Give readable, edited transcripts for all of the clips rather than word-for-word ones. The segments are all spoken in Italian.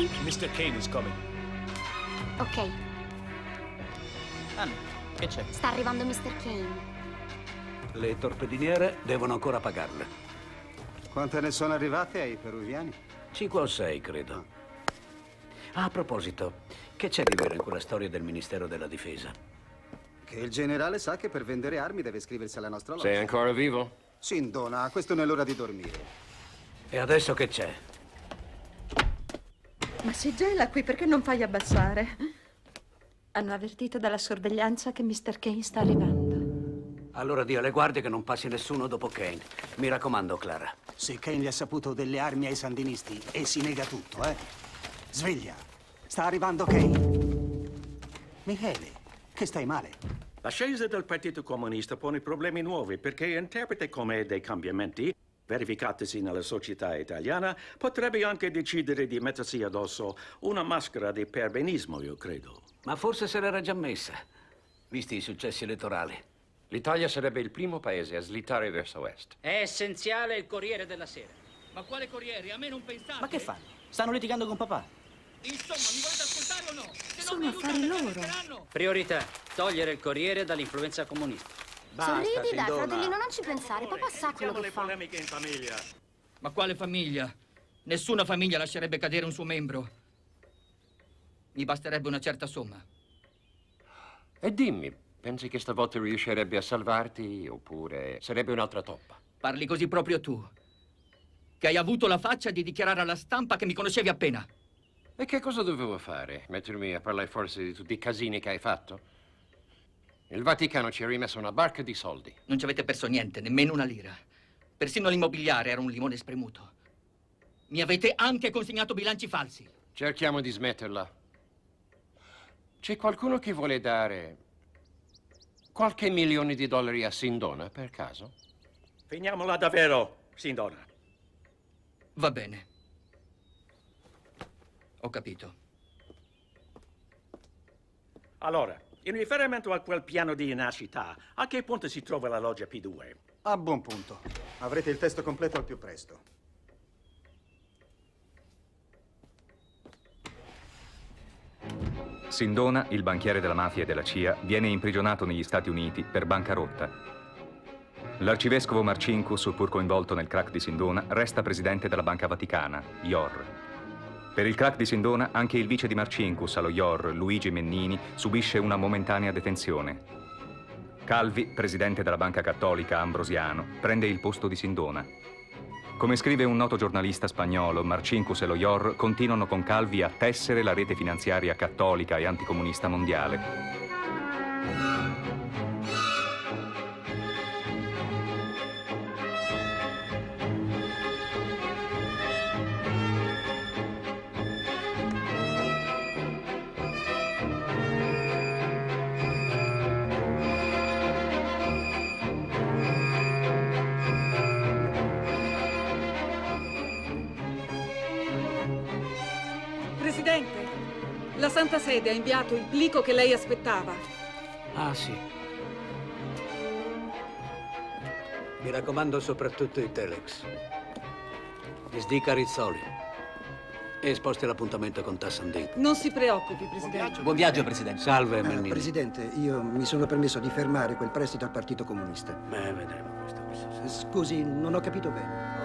Kane? Mr. Kane is coming. Ok, Anna, che c'è? sta arrivando Mr. Kane. Le torpediniere devono ancora pagarle. Quante ne sono arrivate ai peruviani? 5 o 6, credo. Ah, a proposito, che c'è di vero in quella storia del Ministero della Difesa? Che il generale sa che per vendere armi deve iscriversi alla nostra loggia. Sei ancora vivo? Sindona, questo non è l'ora di dormire. E adesso che c'è? Ma si gela qui, perché non fai abbassare? Hanno avvertito dalla sorveglianza che Mr. Kane sta arrivando. Allora Dio le guardie che non passi nessuno dopo Kane. Mi raccomando, Clara. Se Kane gli ha saputo delle armi ai sandinisti e si nega tutto, Sveglia. Sta arrivando Kane. Michele, che stai male? L'ascesa del Partito Comunista pone problemi nuovi perché interpreta come dei cambiamenti verificatisi nella società italiana potrebbe anche decidere di mettersi addosso una maschera di perbenismo, io credo. Ma forse se l'era già messa, visti i successi elettorali. L'Italia sarebbe il primo paese a slittare verso est. È essenziale il Corriere della Sera. Ma quale Corriere? A me non pensate? Ma che fanno? Stanno litigando con papà. Insomma, mi volete ascoltare o no? Se Sono non mi affari aiutate, loro. criticheranno. Priorità, togliere il Corriere dall'influenza comunista. Sorridi, dai, Sindona. fratellino, non ci pensare. Papà sa quello Evitiamo che le fa. polemiche in famiglia. Ma quale famiglia? Nessuna famiglia lascerebbe cadere un suo membro. Mi basterebbe una certa somma. E dimmi, pensi che stavolta riuscirebbe a salvarti oppure sarebbe un'altra toppa? Parli così proprio tu, che hai avuto la faccia di dichiarare alla stampa che mi conoscevi appena. E che cosa dovevo fare? Mettermi a parlare forse di tutti i casini che hai fatto? Il Vaticano ci ha rimesso una barca di soldi. Non ci avete perso niente, nemmeno una lira. Persino l'immobiliare era un limone spremuto. Mi avete anche consegnato bilanci falsi. Cerchiamo di smetterla. C'è qualcuno che vuole dare qualche milione di dollari a Sindona, per caso? Finiamola davvero, Sindona. Va bene. Ho capito. Allora, in riferimento a quel piano di nascita, a che punto si trova la loggia P2? A buon punto. Avrete il testo completo al più presto. Sindona, il banchiere della mafia e della CIA, viene imprigionato negli Stati Uniti per bancarotta. L'arcivescovo Marcinkus, pur coinvolto nel crack di Sindona, resta presidente della Banca Vaticana, IOR. Per il crack di Sindona, anche il vice di Marcinkus allo IOR, Luigi Mennini, subisce una momentanea detenzione. Calvi, presidente della Banca Cattolica Ambrosiano, prende il posto di Sindona. Come scrive un noto giornalista spagnolo, Marcinkus e lo IOR continuano con Calvi a tessere la rete finanziaria cattolica e anticomunista mondiale. Presidente, la Santa Sede ha inviato il plico che lei aspettava. Ah, sì. Mi raccomando soprattutto i telex. Disdica Rizzoli. E sposti l'appuntamento con Tassandin. Non si preoccupi, Presidente. Buon viaggio, Presidente. Salve, Mennini. Presidente, io mi sono permesso di fermare quel prestito al Partito Comunista. Beh, vedremo questo. Scusi, non ho capito bene.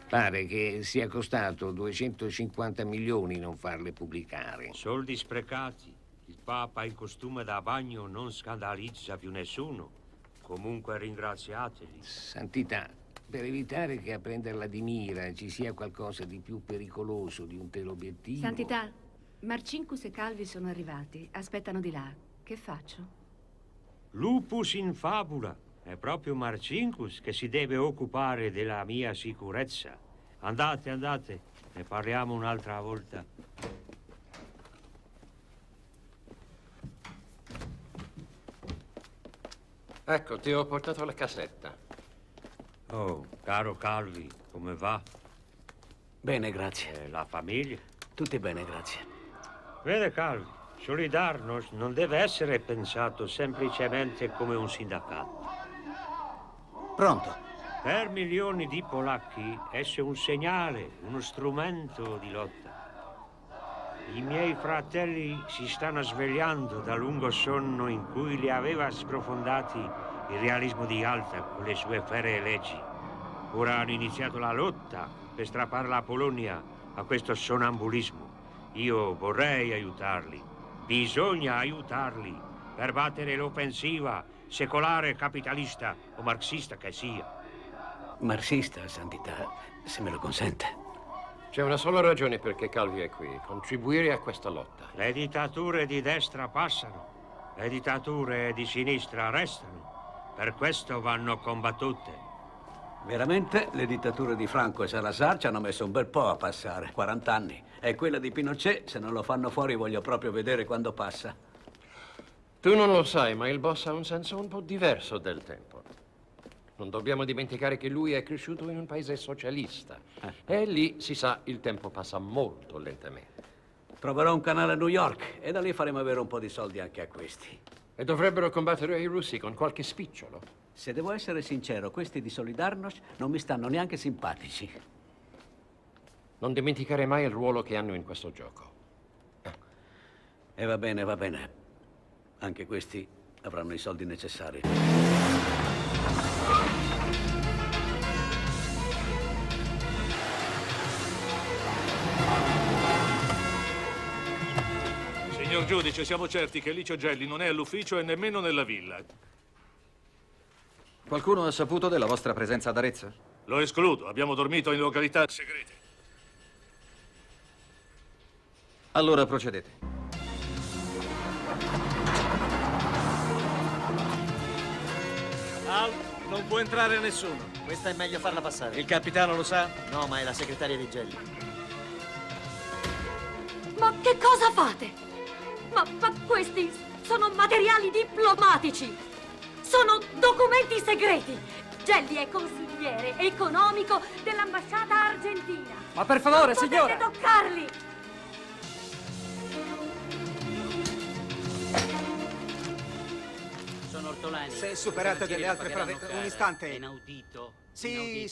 Pare che sia costato 250 milioni non farle pubblicare. Soldi sprecati. Il Papa in costume da bagno non scandalizza più nessuno. Comunque ringraziateli. Santità, per evitare che a prenderla di mira ci sia qualcosa di più pericoloso di un teleobiettivo... Santità, Marcinkus e Calvi sono arrivati. Aspettano di là. Che faccio? Lupus in fabula. È proprio Marcinkus che si deve occupare della mia sicurezza. Andate, andate, ne parliamo un'altra volta. Ecco, ti ho portato la cassetta. Oh, caro Calvi, come va? Bene, grazie. La famiglia? Tutti bene, grazie. Vede, Calvi, Solidarnosc non deve essere pensato semplicemente come un sindacato. Pronto? Per milioni di polacchi esse un segnale, uno strumento di lotta. I miei fratelli si stanno svegliando dal lungo sonno in cui li aveva sprofondati il realismo di Alta con le sue ferree leggi. Ora hanno iniziato la lotta per strappare la Polonia a questo sonnambulismo. Io vorrei aiutarli. Bisogna aiutarli per battere l'offensiva secolare, capitalista o marxista che sia. Marxista, santità, se me lo consente. C'è una sola ragione perché Calvi è qui: contribuire a questa lotta. Le dittature di destra passano, le dittature di sinistra restano. Per questo vanno combattute. Veramente le dittature di Franco e Salazar ci hanno messo un bel po' a passare, 40 anni. E quella di Pinochet, se non lo fanno fuori, voglio proprio vedere quando passa. Tu non lo sai, ma il boss ha un senso un po' diverso del tempo. Non dobbiamo dimenticare che lui è cresciuto in un paese socialista. E lì, si sa, il tempo passa molto lentamente. Troverò un canale a New York e da lì faremo avere un po' di soldi anche a questi. E dovrebbero combattere i russi con qualche spicciolo. Se devo essere sincero, questi di Solidarnosc non mi stanno neanche simpatici. Non dimenticare mai il ruolo che hanno in questo gioco. E va bene, va bene. Anche questi avranno i soldi necessari. Signor giudice, siamo certi che Licio Gelli non è all'ufficio e nemmeno nella villa. Qualcuno ha saputo della vostra presenza ad Arezzo? Lo escludo, abbiamo dormito in località segrete. Allora procedete. Al, non può entrare nessuno. Questa è meglio farla passare. Il capitano lo sa? No, ma è la segretaria di Gelli. Ma che cosa fate? Ma questi sono materiali diplomatici! Sono documenti segreti! Gelli è consigliere economico dell'ambasciata argentina! Ma per favore, non signora! potete toccarli! Sono ortolani. Se superate delle altre prove... Un istante. Inaudito. Sì,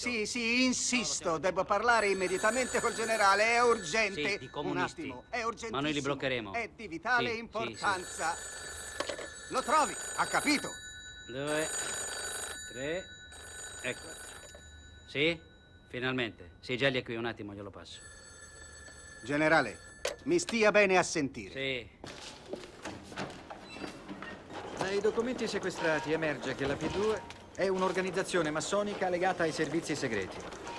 insisto. Devo parlare immediatamente col generale. È urgente. Sì, di comunisti. Un attimo, è urgentissimo. Ma noi li bloccheremo. È di vitale Sì, importanza. Lo trovi, ha capito? 2, 3 e 4. Sì? Finalmente. Sì, Gelli è qui, un attimo, glielo passo. Generale, mi stia bene a sentire. Sì. Dai documenti sequestrati emerge che la P2 è un'organizzazione massonica legata ai servizi segreti,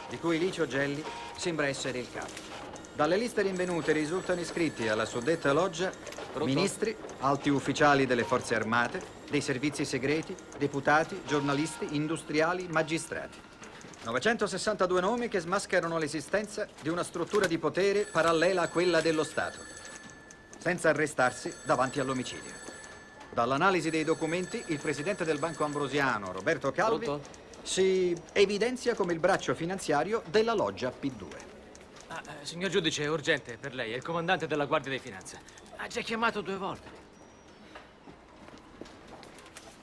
di cui Licio Gelli sembra essere il capo. Dalle liste rinvenute risultano iscritti alla suddetta loggia ministri, alti ufficiali delle forze armate, dei servizi segreti, deputati, giornalisti, industriali, magistrati. 962 nomi che smascherano l'esistenza di una struttura di potere parallela a quella dello Stato, senza arrestarsi davanti all'omicidio. Dall'analisi dei documenti, il presidente del Banco Ambrosiano, Roberto Calvi, si evidenzia come il braccio finanziario della loggia P2. Signor giudice, è urgente per lei. È il comandante della Guardia di Finanza. Ha già chiamato 2 volte.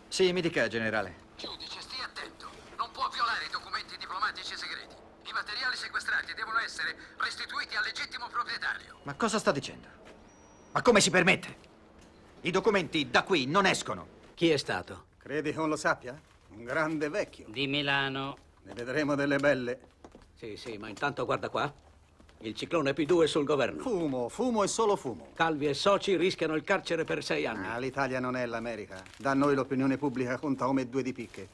Sì, mi dica, generale. Giudice, stia attento. Non può violare i documenti diplomatici segreti. I materiali sequestrati devono essere restituiti al legittimo proprietario. Ma cosa sta dicendo? Ma come si permette? I documenti da qui non escono. Chi è stato? Credi che non lo sappia? Un grande vecchio. Di Milano. Ne vedremo delle belle. Sì, ma intanto guarda qua. Il ciclone P2 è sul governo. Fumo e solo fumo. Calvi e soci rischiano il carcere per 6 anni. Ah, l'Italia non è l'America. Da noi l'opinione pubblica conta come 2 di picche.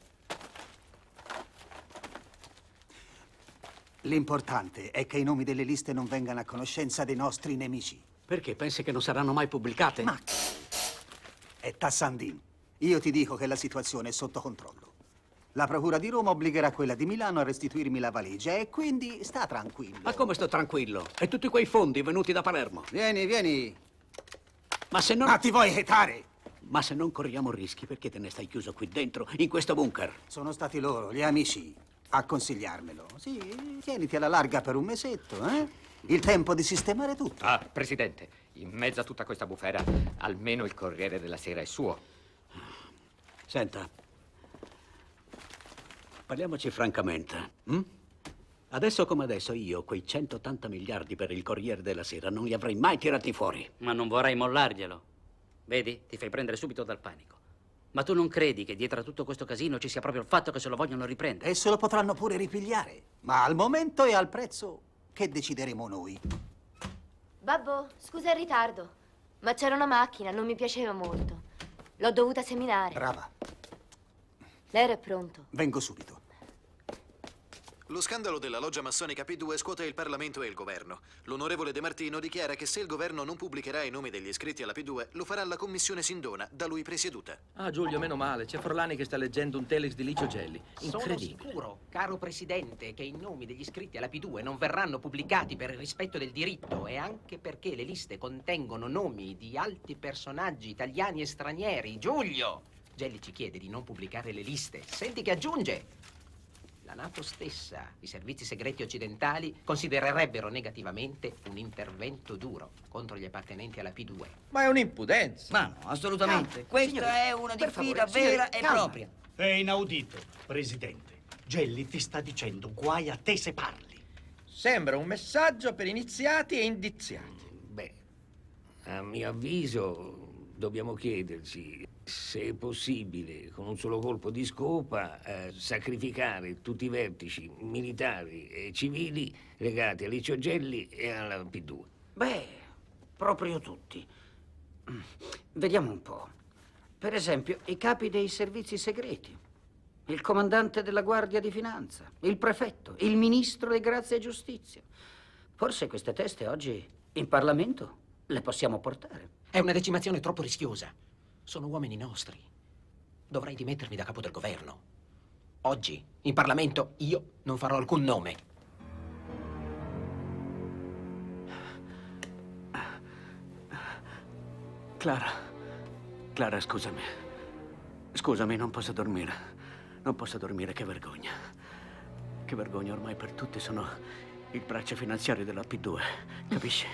L'importante è che i nomi delle liste non vengano a conoscenza dei nostri nemici. Perché? Pensi che non saranno mai pubblicate? Ma è Tassandin. Io ti dico che la situazione è sotto controllo. La procura di Roma obbligherà quella di Milano a restituirmi la valigia e quindi sta tranquillo. Ma come sto tranquillo? E tutti quei fondi venuti da Palermo? Vieni, vieni. Ma se non... Ma ti vuoi chetare? Ma se non corriamo rischi, perché te ne stai chiuso qui dentro, in questo bunker? Sono stati loro, gli amici, a consigliarmelo. Sì, tieniti alla larga per un mesetto, eh? Il tempo di sistemare tutto. Ah, Presidente, in mezzo a tutta questa bufera, almeno il Corriere della Sera è suo. Senta, parliamoci francamente. Adesso come adesso io quei 180 miliardi per il Corriere della Sera non li avrei mai tirati fuori. Ma non vorrei mollarglielo. Vedi? Ti fai prendere subito dal panico. Ma tu non credi che dietro a tutto questo casino ci sia proprio il fatto che se lo vogliono riprendere? E se lo potranno pure ripigliare. Ma al momento e al prezzo che decideremo noi. Babbo, scusa il ritardo, ma c'era una macchina, non mi piaceva molto. L'ho dovuta seminare. Brava. L'aereo è pronto. Vengo subito. Lo scandalo della loggia massonica P2 scuote il Parlamento e il governo. L'onorevole De Martino dichiara che se il governo non pubblicherà i nomi degli iscritti alla P2, lo farà la commissione Sindona, da lui presieduta. Ah, Giulio, meno male. C'è Forlani che sta leggendo un telex di Licio Gelli. Incredibile. Sono sicuro, caro Presidente, che i nomi degli iscritti alla P2 non verranno pubblicati per il rispetto del diritto e anche perché le liste contengono nomi di alti personaggi italiani e stranieri. Giulio! Gelli ci chiede di non pubblicare le liste. Senti che aggiunge. La NATO stessa, i servizi segreti occidentali, considererebbero negativamente un intervento duro contro gli appartenenti alla P2. Ma è un'impudenza. Ma no, assolutamente. Questa è una diffida vera e propria. È inaudito, Presidente. Gelli ti sta dicendo guai a te se parli. Sembra un messaggio per iniziati e indiziati. Beh, a mio avviso dobbiamo chiederci se è possibile, con un solo colpo di scopa, sacrificare tutti i vertici militari e civili legati a Licio Gelli e alla P2. Beh, proprio tutti. Vediamo un po'. Per esempio, i capi dei servizi segreti, il comandante della Guardia di Finanza, il prefetto, il ministro di Grazia e Giustizia. Forse queste teste oggi in Parlamento le possiamo portare. È una decimazione troppo rischiosa. Sono uomini nostri. Dovrei dimettermi da capo del governo. Oggi, in Parlamento, io non farò alcun nome. Clara, scusami. Scusami, non posso dormire. Non posso dormire, che vergogna. Che vergogna, ormai per tutti sono il braccio finanziario della P2, capisci?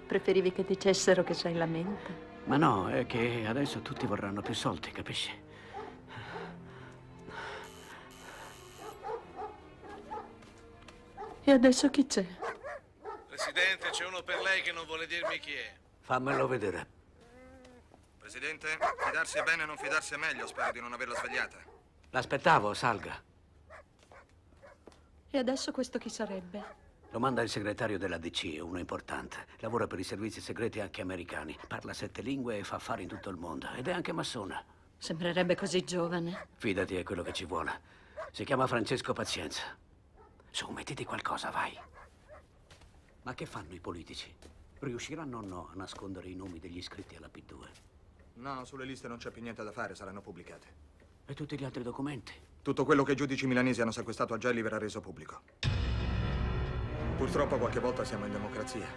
Preferivi che dicessero che sei la mente? Ma no, è che adesso tutti vorranno più soldi, capisci? E adesso chi c'è? Presidente, c'è uno per lei che non vuole dirmi chi è. Fammelo vedere. Presidente, fidarsi è bene, non fidarsi è meglio. Spero di non averla svegliata. L'aspettavo, salga. E adesso questo chi sarebbe? Lo manda il segretario della DC, uno importante. Lavora per i servizi segreti anche americani. Parla 7 lingue e fa affari in tutto il mondo. Ed è anche massona. Sembrerebbe così giovane. Fidati, è quello che ci vuole. Si chiama Francesco Pazienza. Su, mettiti qualcosa, vai. Ma che fanno i politici? Riusciranno o no a nascondere i nomi degli iscritti alla P2? No, sulle liste non c'è più niente da fare, saranno pubblicate. E tutti gli altri documenti? Tutto quello che i giudici milanesi hanno sequestrato a Gelli verrà reso pubblico. Purtroppo qualche volta siamo in democrazia.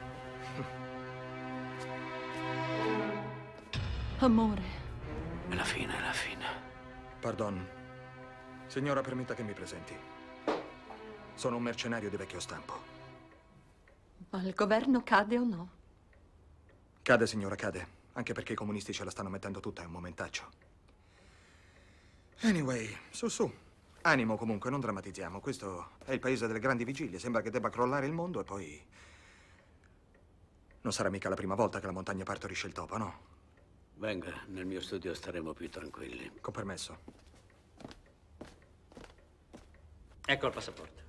Amore. È la fine, è la fine. Pardon. Signora, permetta che mi presenti. Sono un mercenario di vecchio stampo. Ma il governo cade o no? Cade, signora, cade. Anche perché i comunisti ce la stanno mettendo tutta, è un momentaccio. Anyway, su. Animo comunque, non drammatizziamo. Questo è il paese delle grandi vigilie. Sembra che debba crollare il mondo e poi... Non sarà mica la prima volta che la montagna partorisce il topo, no? Venga, nel mio studio staremo più tranquilli. Con permesso. Ecco il passaporto.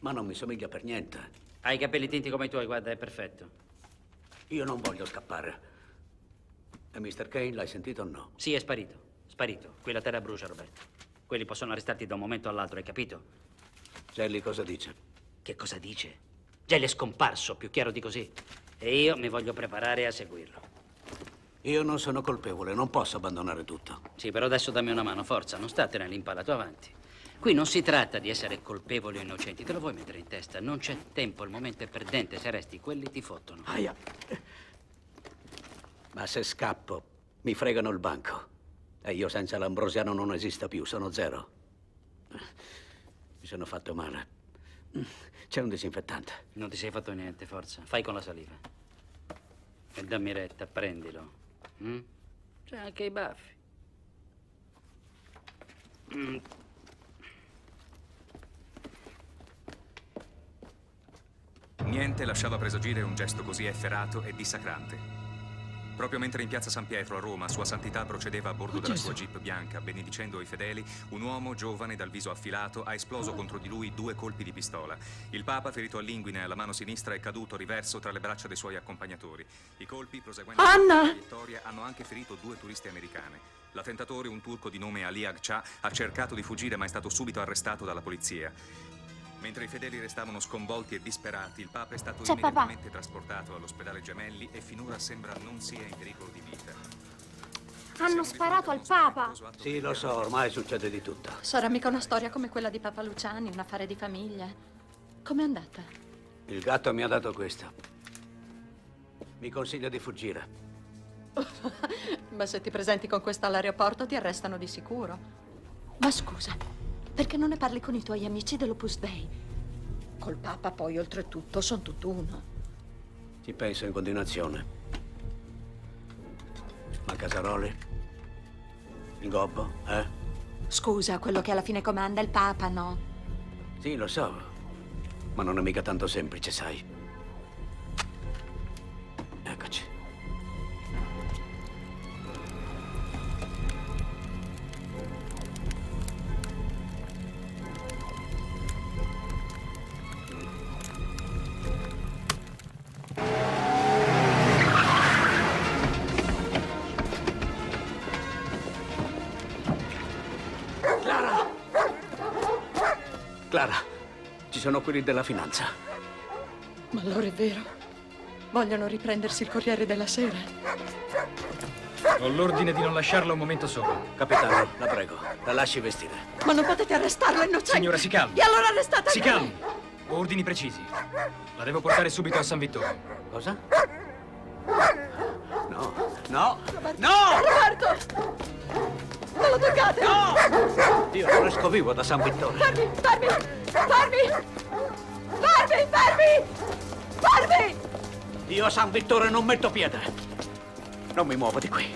Ma non mi somiglia per niente. Hai i capelli tinti come i tuoi, guarda, è perfetto. Io non voglio scappare. E Mr. Kane l'hai sentito o no? Sì, è sparito. Sparito. Qui la terra brucia, Roberto. Quelli possono arrestarti da un momento all'altro, hai capito? Gelli cosa dice? Che cosa dice? Gelli è scomparso, più chiaro di così. E io mi voglio preparare a seguirlo. Io non sono colpevole, non posso abbandonare tutto. Sì, però adesso dammi una mano, forza, non statene all'impalla, tu avanti. Qui non si tratta di essere colpevoli o innocenti, te lo vuoi mettere in testa? Non c'è tempo, il momento è perdente, se resti quelli ti fottono. Aia. Ma se scappo, mi fregano il banco. E io senza l'Ambrosiano non esisto più, sono zero. Mi sono fatto male. C'è un disinfettante. Non ti sei fatto niente, forza. Fai con la saliva. E dammi retta, prendilo. C'è anche i baffi. Niente lasciava presagire un gesto così efferato e dissacrante. Proprio mentre in piazza San Pietro a Roma Sua Santità procedeva a bordo della sua jeep bianca, benedicendo i fedeli, un uomo giovane dal viso affilato ha esploso contro di lui 2 colpi di pistola. Il Papa, ferito all'inguine alla mano sinistra, è caduto riverso tra le braccia dei suoi accompagnatori. I colpi, proseguendo la traiettoria, hanno anche ferito 2 turiste americane. L'attentatore, un turco di nome Ali Agca, ha cercato di fuggire ma è stato subito arrestato dalla polizia. Mentre i fedeli restavano sconvolti e disperati, il Papa è stato immediatamente trasportato all'ospedale Gemelli e finora sembra non sia in pericolo di vita. Hanno sparato al Papa! Sì, lo so, ormai succede di tutto. Sarà mica una storia come quella di Papa Luciani, un affare di famiglia. Com'è andata? Il gatto mi ha dato questo. Mi consiglia di fuggire. Ma se ti presenti con questa all'aeroporto ti arrestano di sicuro. Ma scusa, perché non ne parli con i tuoi amici dell'Opus Dei? Col Papa poi, oltretutto, sono tutt'uno. Ci penso in continuazione. Ma Casaroli? Il gobbo, eh? Scusa, quello che alla fine comanda è il Papa, no? Sì, lo so. Ma non è mica tanto semplice, sai. Eccoci. Clara, ci sono quelli della finanza. Ma allora è vero. Vogliono riprendersi il Corriere della Sera. Ho l'ordine di non lasciarla un momento solo. Capitano, la prego, la lasci vestire. Ma non potete arrestarla, innocente! Signora, si calmi. E allora arrestate Si anche calmi. me. Ho ordini precisi. La devo portare subito a San Vittore. Cosa? No, no, no! Roberto! Non lo toccate! No! Io non esco vivo da San Vittore. Fermi, fermi! Fermi! Fermi, fermi! Fermi! Io a San Vittore non metto piede. Non mi muovo di qui.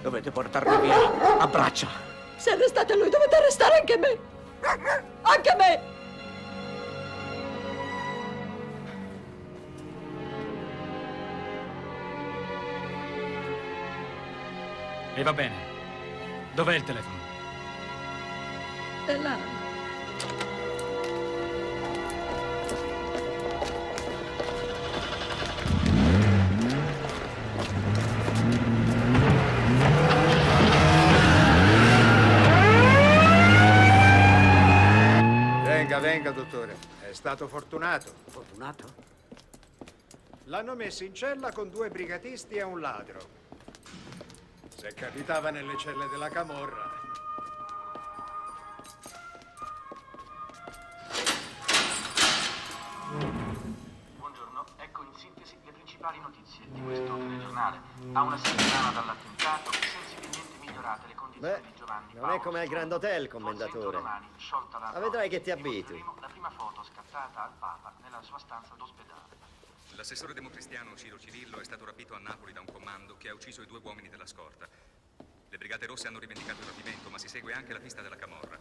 Dovete portarmi via a braccia. Se arrestate lui, dovete arrestare anche me! Anche me! E va bene. Dov'è il telefono? È là. Venga, venga, dottore. È stato fortunato. Fortunato? L'hanno messo in cella con 2 brigatisti e un ladro. Se capitava nelle celle della camorra. Buongiorno, ecco in sintesi le principali notizie di questo telegiornale. A una settimana dall'attentato, sensibilmente migliorate le condizioni di Giovanni Non è come al Grand Hotel, commendatore. Ma vedrai che ti abitui. La prima foto scattata al Papa nella sua stanza d'ospedale. L'assessore democristiano Ciro Cirillo è stato rapito a Napoli da un comando che ha ucciso i 2 uomini della scorta. Le Brigate Rosse hanno rivendicato il rapimento, ma si segue anche la pista della camorra.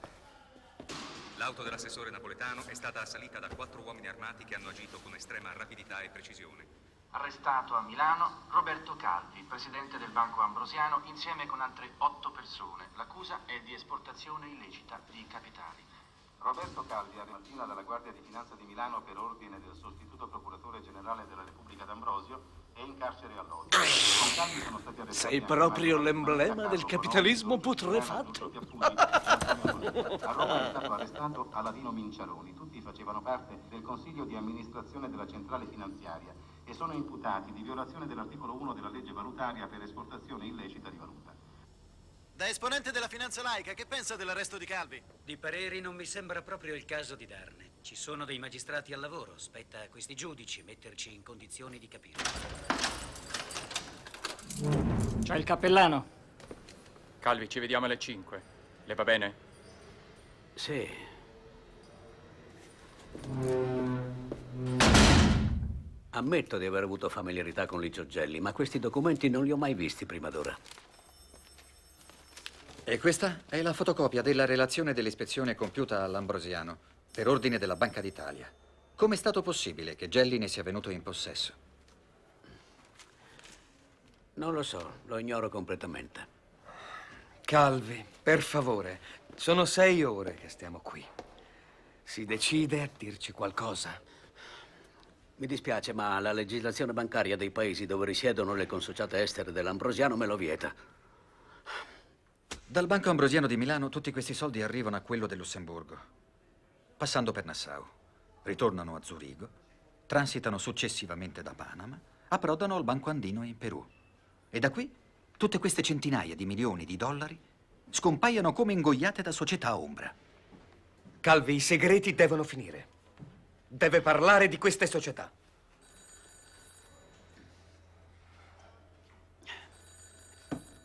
L'auto dell'assessore napoletano è stata assalita da 4 uomini armati che hanno agito con estrema rapidità e precisione. Arrestato a Milano Roberto Calvi, presidente del Banco Ambrosiano, insieme con altre 8 persone. L'accusa è di esportazione illecita di capitali. Roberto Calvi, mattina dalla Guardia di Finanza di Milano per ordine del sostituto procuratore generale della Repubblica D'Ambrosio, è in carcere a Lodi. Con Calvi sono stati arrestati. Sei proprio l'emblema del capitalismo putrefatto. A Roma è stato arrestato Aladino Minciaroni. Tutti facevano parte del consiglio di amministrazione della centrale finanziaria e sono imputati di violazione dell'articolo 1 della legge valutaria per esportazione illecita di valuta. Da esponente della finanza laica, che pensa dell'arresto di Calvi? Di pareri non mi sembra proprio il caso di darne. Ci sono dei magistrati al lavoro, spetta a questi giudici metterci in condizioni di capire. C'è il cappellano. Calvi, ci vediamo alle 5. Le va bene? Sì. Ammetto di aver avuto familiarità con Licio Gelli, ma questi documenti non li ho mai visti prima d'ora. E questa è la fotocopia della relazione dell'ispezione compiuta all'Ambrosiano per ordine della Banca d'Italia. Come è stato possibile che Gelli ne sia venuto in possesso? Non lo so, lo ignoro completamente. Calvi, per favore, sono 6 ore che stiamo qui. Si decide a dirci qualcosa. Mi dispiace, ma la legislazione bancaria dei paesi dove risiedono le consociate estere dell'Ambrosiano me lo vieta. Dal Banco Ambrosiano di Milano tutti questi soldi arrivano a quello del Lussemburgo, passando per Nassau, ritornano a Zurigo, transitano successivamente da Panama, approdano al Banco Andino in Perù. E da qui tutte queste centinaia di milioni di dollari scompaiono come ingoiate da società ombra. Calvi, i segreti devono finire. Deve parlare di queste società.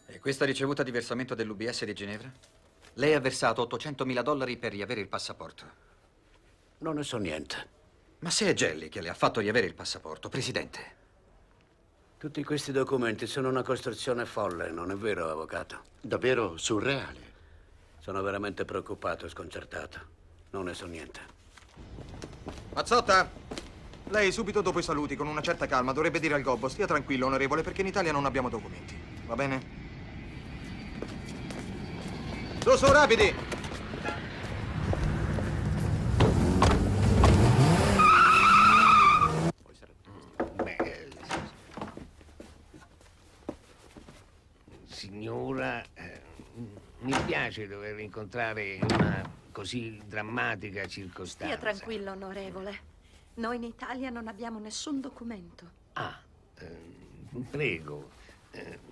E questa ricevuta di versamento dell'UBS di Ginevra? Lei ha versato $800.000 per riavere il passaporto. Non ne so niente. Ma se è Gelli che le ha fatto riavere il passaporto, Presidente. Tutti questi documenti sono una costruzione folle, non è vero, avvocato? Davvero surreale. Sono veramente preoccupato e sconcertato. Non ne so niente. Mazzotta! Lei subito dopo i saluti, con una certa calma, dovrebbe dire al gobbo: stia tranquillo, onorevole, perché in Italia non abbiamo documenti. Va bene? Su, rapidi! Signora, mi spiace dover incontrare una così drammatica circostanza. Stia tranquillo, onorevole. Noi in Italia non abbiamo nessun documento. Prego,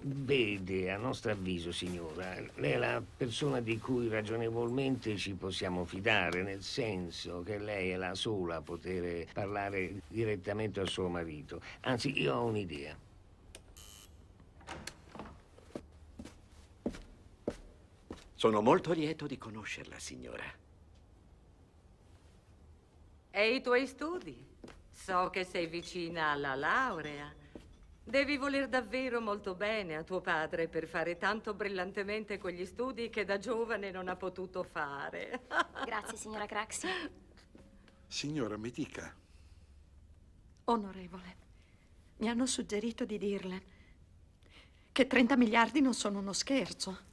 vede, a nostro avviso, signora, lei è la persona di cui ragionevolmente ci possiamo fidare, nel senso che lei è la sola a poter parlare direttamente al suo marito. Anzi, io ho un'idea. Sono molto lieto di conoscerla, signora. E i tuoi studi? So che sei vicina alla laurea. Devi voler davvero molto bene a tuo padre per fare tanto brillantemente quegli studi che da giovane non ha potuto fare. Grazie, signora Craxi. Signora, mi dica. Onorevole, mi hanno suggerito di dirle che 30 miliardi non sono uno scherzo.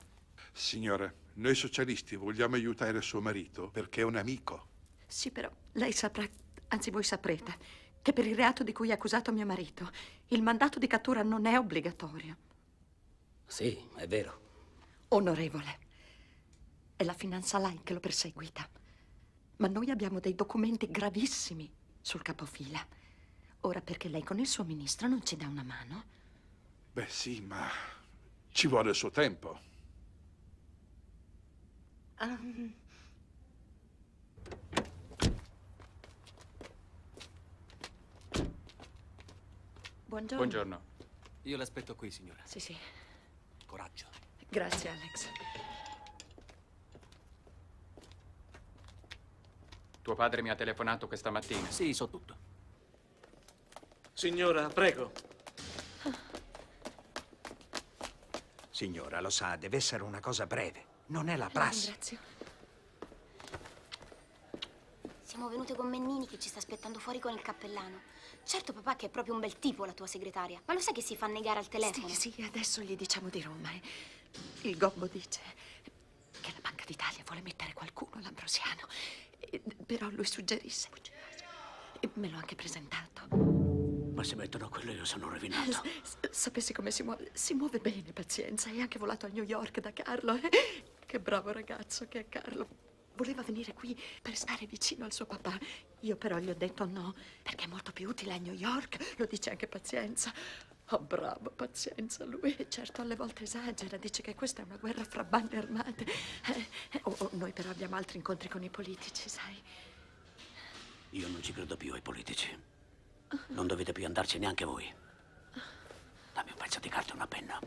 Signora, noi socialisti vogliamo aiutare suo marito perché è un amico. Sì, però lei saprà, anzi voi saprete, che per il reato di cui è accusato mio marito, il mandato di cattura non è obbligatorio. Sì, è vero. Onorevole, è la finanza laica che lo perseguita. Ma noi abbiamo dei documenti gravissimi sul capofila. Ora, perché lei con il suo ministro non ci dà una mano? Beh, sì, ma ci vuole il suo tempo. Buongiorno. Buongiorno. Io l'aspetto qui, signora. Sì, sì. Coraggio. Grazie, Alex. Tuo padre mi ha telefonato questa mattina. Sì, so tutto. Signora, prego. Signora, lo sa, deve essere una cosa breve. Non è la prassi. Ringrazio. Siamo venute con Mennini che ci sta aspettando fuori con il cappellano. Certo, papà, che è proprio un bel tipo la tua segretaria. Ma lo sai che si fa negare al telefono? Sì, adesso gli diciamo di Roma. Il gobbo dice che la Banca d'Italia vuole mettere qualcuno all'Ambrosiano. Però lui suggerisce. E me l'ho anche presentato. Ma se mettono quello io sono rovinato. Sapessi come si muove? Si muove bene, pazienza. È anche volato a New York da Carlo. Che bravo ragazzo che è Carlo. voleva venire qui per stare vicino al suo papà. Io però gli ho detto no, perché è molto più utile a New York. Lo dice anche Pazienza. Oh, bravo, Pazienza, lui. Certo, alle volte esagera, dice che questa è una guerra fra bande armate. Noi però abbiamo altri incontri con i politici, sai. Io non ci credo più ai politici. Non dovete più andarci neanche voi. Dammi un pezzo di carta e una penna.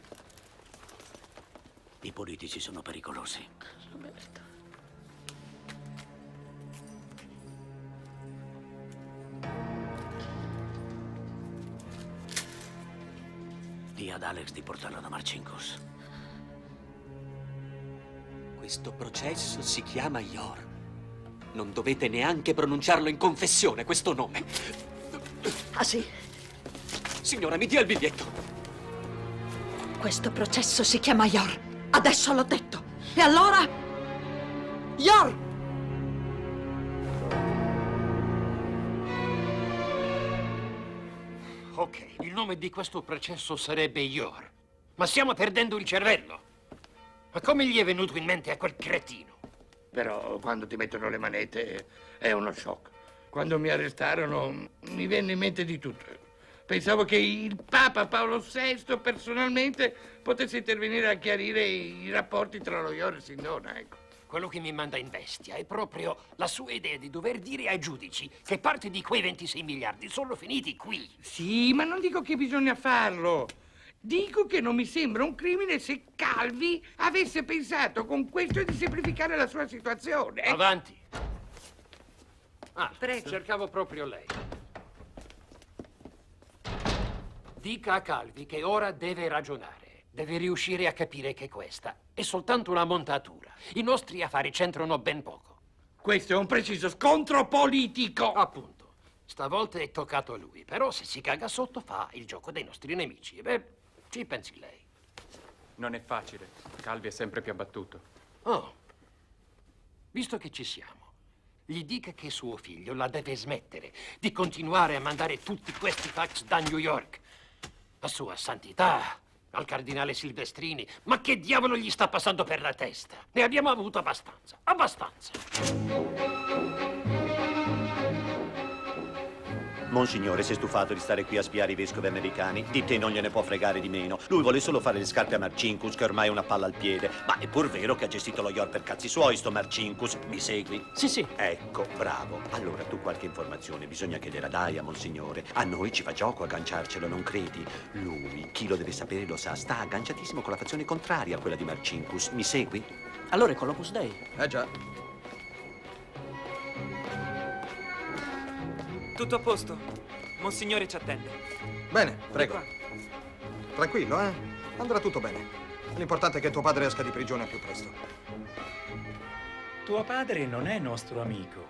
I politici sono pericolosi. Roberto. Dì ad Alex di portarlo da Marcinkus. Questo processo si chiama Yor. Non dovete neanche pronunciarlo in confessione, questo nome. Ah, sì? Signora, mi dia il biglietto. Questo processo si chiama Yor. Adesso l'ho detto. E allora? Yor! Ok, il nome di questo processo sarebbe Yor. Ma stiamo perdendo il cervello. Ma come gli è venuto in mente a quel cretino? Però quando ti mettono le manette è uno shock. Quando mi arrestarono mi venne in mente di tutto. Pensavo che il Papa Paolo VI personalmente potesse intervenire a chiarire i rapporti tra lo Yor e Sindona, ecco. Quello che mi manda in bestia è proprio la sua idea di dover dire ai giudici che parte di quei 26 miliardi sono finiti qui. Sì, ma non dico che bisogna farlo. Dico che non mi sembra un crimine se Calvi avesse pensato con questo di semplificare la sua situazione. Avanti. Ah, prego. Cercavo proprio lei. Dica a Calvi che ora deve ragionare. Deve riuscire a capire che questa è soltanto una montatura. I nostri affari c'entrano ben poco. Questo è un preciso scontro politico. Appunto. Stavolta è toccato a lui. Però se si caga sotto fa il gioco dei nostri nemici. Beh, ci pensi lei. Non è facile. Calvi è sempre più abbattuto. Oh. Visto che ci siamo, gli dica che suo figlio la deve smettere di continuare a mandare tutti questi fax da New York. La sua santità, al cardinale Silvestrini. Ma che diavolo gli sta passando per la testa? Ne abbiamo avuto abbastanza. Abbastanza. Monsignore si è stufato di stare qui a spiare i vescovi americani. Di te non gliene può fregare di meno. Lui vuole solo fare le scarpe a Marcinkus, che ormai è una palla al piede. Ma è pur vero che ha gestito lo Yor per cazzi suoi, sto Marcinkus. Mi segui? Sì. Ecco, bravo. Allora, tu qualche informazione bisogna chiedere a Daia, Monsignore. A noi ci fa gioco agganciarcelo, non credi? Lui, chi lo deve sapere lo sa, sta agganciatissimo con la fazione contraria a quella di Marcinkus. Mi segui? Allora è con l'Opus Dei. Già. Tutto a posto. Monsignore ci attende. Bene, prego. Tranquillo, eh? Andrà tutto bene. L'importante è che tuo padre esca di prigione al più presto. Tuo padre non è nostro amico,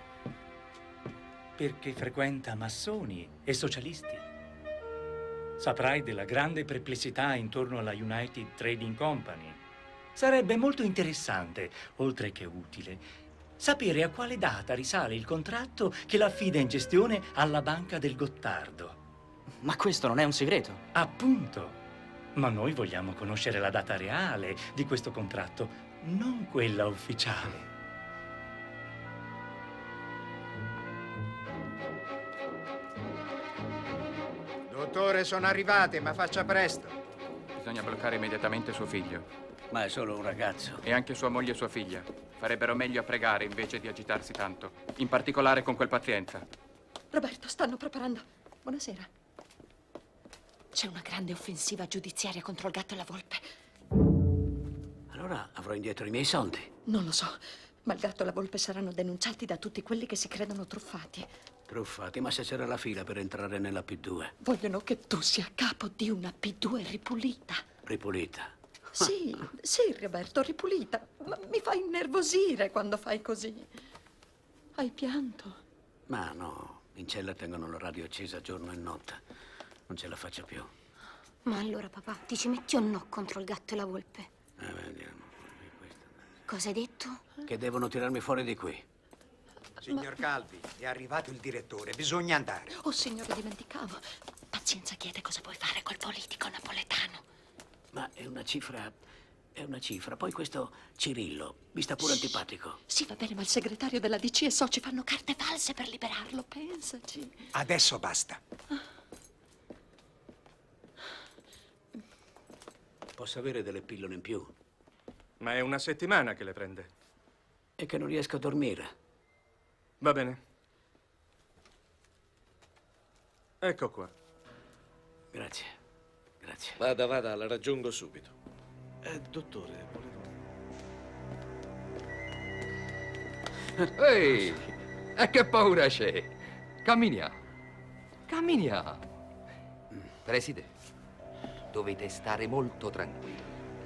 perché frequenta massoni e socialisti. Saprai della grande perplessità intorno alla United Trading Company. Sarebbe molto interessante, oltre che utile, sapere a quale data risale il contratto che l'affida in gestione alla Banca del Gottardo. Ma questo non è un segreto. Appunto. Ma noi vogliamo conoscere la data reale di questo contratto, non quella ufficiale. Dottore, sono arrivate, ma faccia presto. Bisogna bloccare immediatamente suo figlio. Ma è solo un ragazzo. E anche sua moglie e sua figlia. Farebbero meglio a pregare invece di agitarsi tanto. In particolare con quel Pazienza. Roberto, stanno preparando. Buonasera. C'è una grande offensiva giudiziaria contro il gatto e la volpe. Allora avrò indietro i miei soldi. Non lo so, ma il gatto e la volpe saranno denunciati da tutti quelli che si credono truffati. Truffati, ma se c'era la fila per entrare nella P2. Vogliono che tu sia capo di una P2 ripulita. Ripulita. Sì, Roberto, ripulita. Ma mi fa innervosire quando fai così. Hai pianto? Ma no, in cella tengono la radio accesa giorno e notte. Non ce la faccio più. Ma allora, papà, ti ci metti o no contro il gatto e la volpe? Vediamo. Cosa hai detto? Che devono tirarmi fuori di qui. Signor Calvi, è arrivato il direttore, bisogna andare. Oh, signore, dimenticavo. Pazienza chiede cosa puoi fare col politico napoletano. Ma è una cifra è una cifra. Poi questo Cirillo mi sta pure antipatico. Sì, va bene, ma il segretario della DC e soci fanno carte false per liberarlo, pensaci. Adesso basta. Posso avere delle pillole in più? Ma è una settimana che le prende. È che non riesco a dormire. Va bene. Ecco qua. Grazie. Grazie. Vada, la raggiungo subito. Dottore, volevo... Ehi, e che paura c'è? Camminiamo. Camminiamo. Presidente, dovete stare molto tranquilli.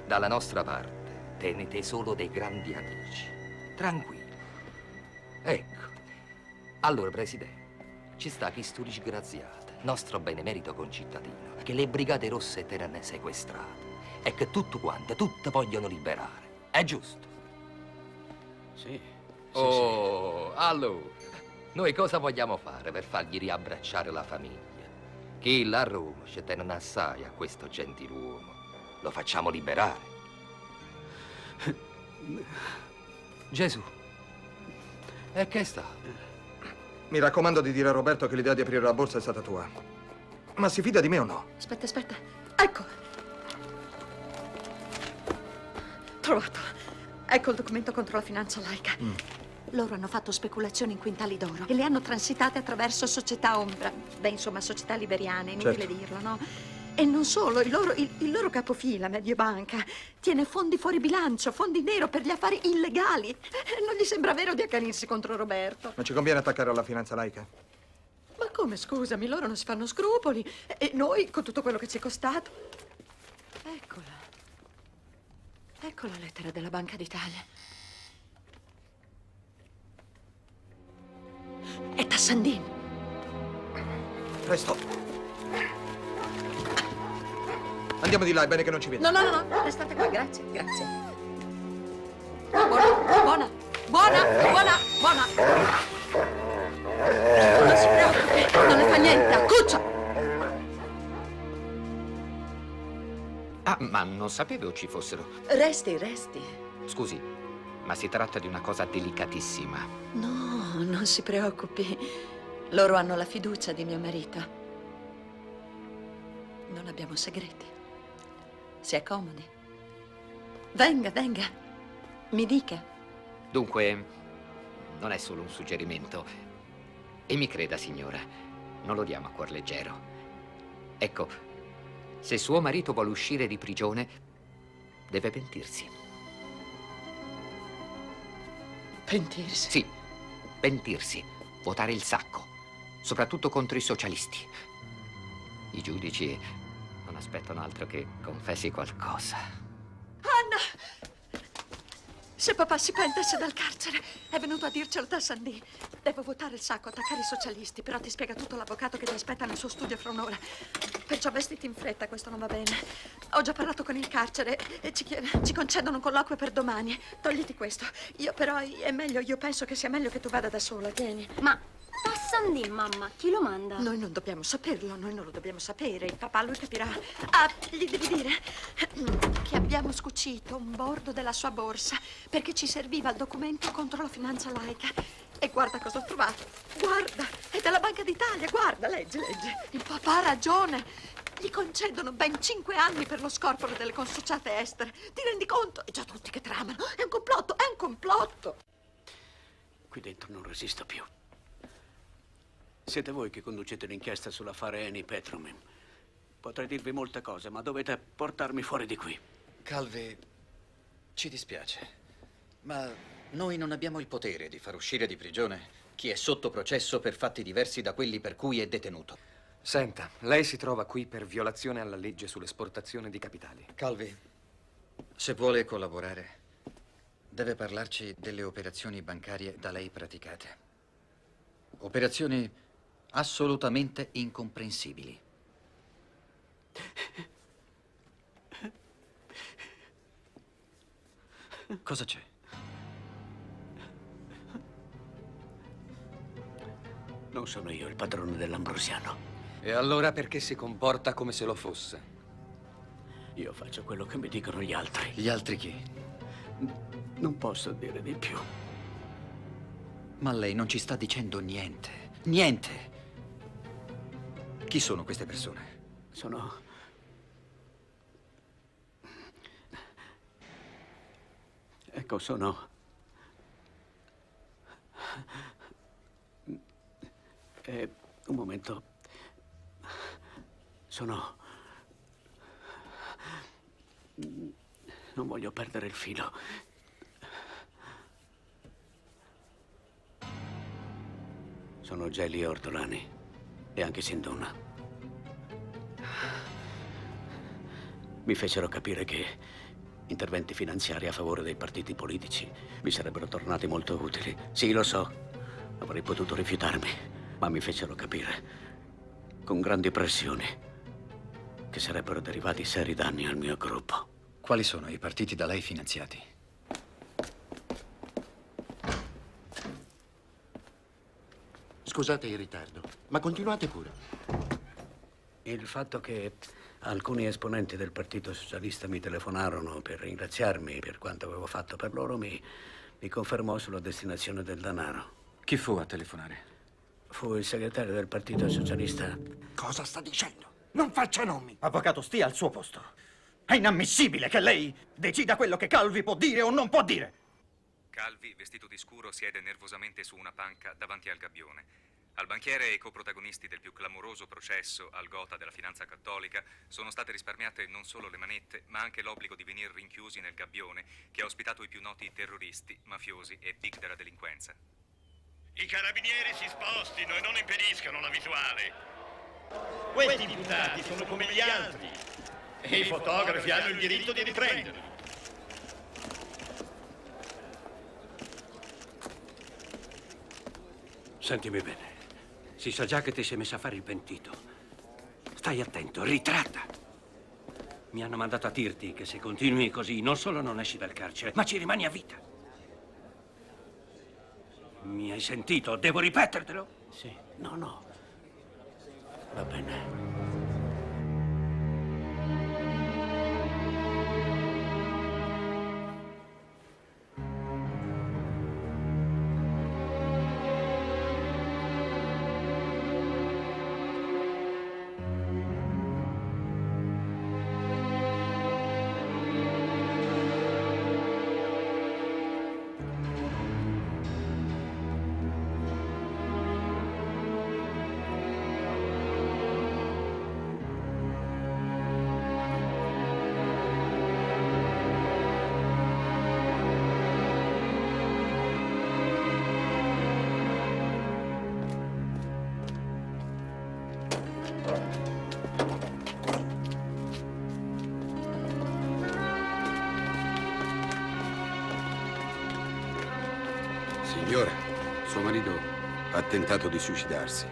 Dalla nostra parte tenete solo dei grandi amici. Tranquilli. Ecco. Allora, Presidente, ci sta chi stu disgraziato, nostro benemerito concittadino, che le Brigate Rosse tenne sequestrate e che tutte vogliono liberare. È giusto? Sì. Oh, allora, noi cosa vogliamo fare per fargli riabbracciare la famiglia? Chi là a Roma ci tenne assai a questo gentiluomo. Lo facciamo liberare. Gesù, e che sta? Mi raccomando di dire a Roberto che l'idea di aprire la borsa è stata tua. Ma si fida di me o no? Aspetta. Ecco. Trovato. Ecco il documento contro la finanza laica. Loro hanno fatto speculazioni in quintali d'oro e le hanno transitate attraverso società ombra. Beh, insomma, società liberiane, inutile dirlo, no? E non solo, il loro capofila, Mediobanca, tiene fondi fuori bilancio, fondi nero per gli affari illegali. Non gli sembra vero di accanirsi contro Roberto. Non ci conviene attaccare alla finanza laica? Ma come, scusami, loro non si fanno scrupoli. E noi, con tutto quello che ci è costato... Eccola. Ecco la lettera della Banca d'Italia. È Tassandin. Presto. Andiamo di là, è bene che non ci veda. No, restate qua, grazie. Buona. Non si preoccupi, non le fa niente, accuccia. Ah, ma non sapevo ci fossero. Resti. Scusi, ma si tratta di una cosa delicatissima. No, non si preoccupi. Loro hanno la fiducia di mio marito. Non abbiamo segreti. Si accomodi. Venga. Mi dica. Dunque, non è solo un suggerimento. E mi creda, signora, non lo diamo a cuor leggero. Ecco, se suo marito vuole uscire di prigione, deve pentirsi. Pentirsi? Sì, pentirsi. Votare il sacco. Soprattutto contro i socialisti. I giudici non aspettano altro che confessi qualcosa. Anna! Se papà si pentesse dal carcere, è venuto a dircelo Tassandin. Devo votare il sacco, attaccare i socialisti, però ti spiega tutto l'avvocato che ti aspetta nel suo studio fra un'ora. Perciò vestiti in fretta, questo non va bene. Ho già parlato con il carcere e ci concedono un colloquio per domani. Togliti questo. Io però è meglio, io penso che sia meglio che tu vada da sola, tieni. Ma Tassandin, mamma, chi lo manda? Noi non dobbiamo saperlo, noi non lo dobbiamo sapere. Il papà lui capirà. Ah, gli devi dire che abbiamo scucito un bordo della sua borsa perché ci serviva il documento contro la finanza laica. E guarda cosa ho trovato. Guarda, è della Banca d'Italia, guarda, leggi. Il papà ha ragione. Gli concedono ben 5 anni per lo scorporo delle consociate estere. Ti rendi conto? È già tutti che tramano. È un complotto. Qui dentro non resisto più. Siete voi che conducete l'inchiesta sull'affare Eni Petromin. Potrei dirvi molte cose, ma dovete portarmi fuori di qui. Calvi, ci dispiace, ma noi non abbiamo il potere di far uscire di prigione chi è sotto processo per fatti diversi da quelli per cui è detenuto. Senta, lei si trova qui per violazione alla legge sull'esportazione di capitali. Calvi, se vuole collaborare, deve parlarci delle operazioni bancarie da lei praticate. Operazioni assolutamente incomprensibili. Cosa c'è? Non sono io il padrone dell'Ambrosiano. E allora perché si comporta come se lo fosse? Io faccio quello che mi dicono gli altri. Gli altri chi? Non posso dire di più. Ma lei non ci sta dicendo niente. Niente. Chi sono queste persone? Sono... Ecco, sono... un momento. Sono... Non voglio perdere il filo. Sono Gelli Ortolani e anche Sindona. Mi fecero capire che interventi finanziari a favore dei partiti politici mi sarebbero tornati molto utili. Sì, lo so, avrei potuto rifiutarmi, ma mi fecero capire, con grandi pressioni, che sarebbero derivati seri danni al mio gruppo. Quali sono i partiti da lei finanziati? Scusate il ritardo, ma continuate pure. Il fatto che alcuni esponenti del Partito Socialista mi telefonarono per ringraziarmi per quanto avevo fatto per loro mi confermò sulla destinazione del denaro. Chi fu a telefonare? Fu il segretario del Partito Socialista. Cosa sta dicendo? Non faccia nomi. Avvocato, stia al suo posto. È inammissibile che lei decida quello che Calvi può dire o non può dire. Calvi, vestito di scuro, siede nervosamente su una panca davanti al gabbione. Al banchiere e ai coprotagonisti del più clamoroso processo al gotha della finanza cattolica sono state risparmiate non solo le manette, ma anche l'obbligo di venire rinchiusi nel gabbione che ha ospitato i più noti terroristi, mafiosi e big della delinquenza. I carabinieri si spostino e non impediscano la visuale. Questi imputati sono come gli altri e i fotografi hanno il diritto di riprenderli. Sentimi bene. Si sa già che ti sei messa a fare il pentito. Stai attento, ritratta. Mi hanno mandato a dirti che se continui così non solo non esci dal carcere, ma ci rimani a vita. Mi hai sentito? Devo ripetertelo? Sì. No. Va bene. Signora, suo marito ha tentato di suicidarsi.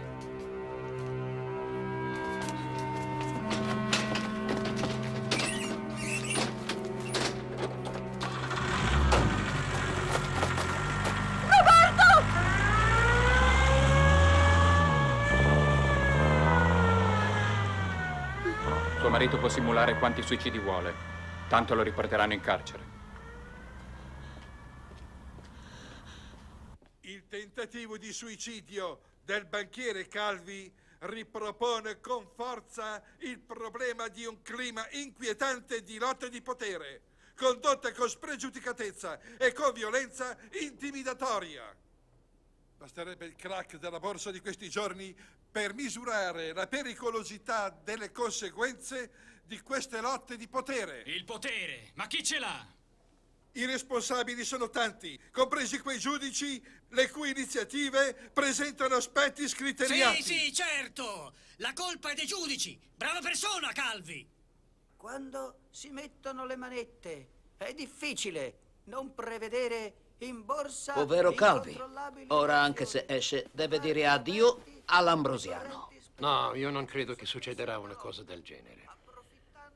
Suo marito può simulare quanti suicidi vuole, tanto lo riporteranno in carcere. Il tentativo di suicidio del banchiere Calvi ripropone con forza il problema di un clima inquietante di lotta di potere, condotte con spregiudicatezza e con violenza intimidatoria. Basterebbe il crack della borsa di questi giorni per misurare la pericolosità delle conseguenze di queste lotte di potere. Il potere? Ma chi ce l'ha? I responsabili sono tanti, compresi quei giudici le cui iniziative presentano aspetti scriteriati. Sì, certo! La colpa è dei giudici! Brava persona, Calvi! Quando si mettono le manette è difficile non prevedere in borsa... Ovvero Calvi. Ora, anche se esce, deve dire addio all'Ambrosiano. No, io non credo che succederà una cosa del genere.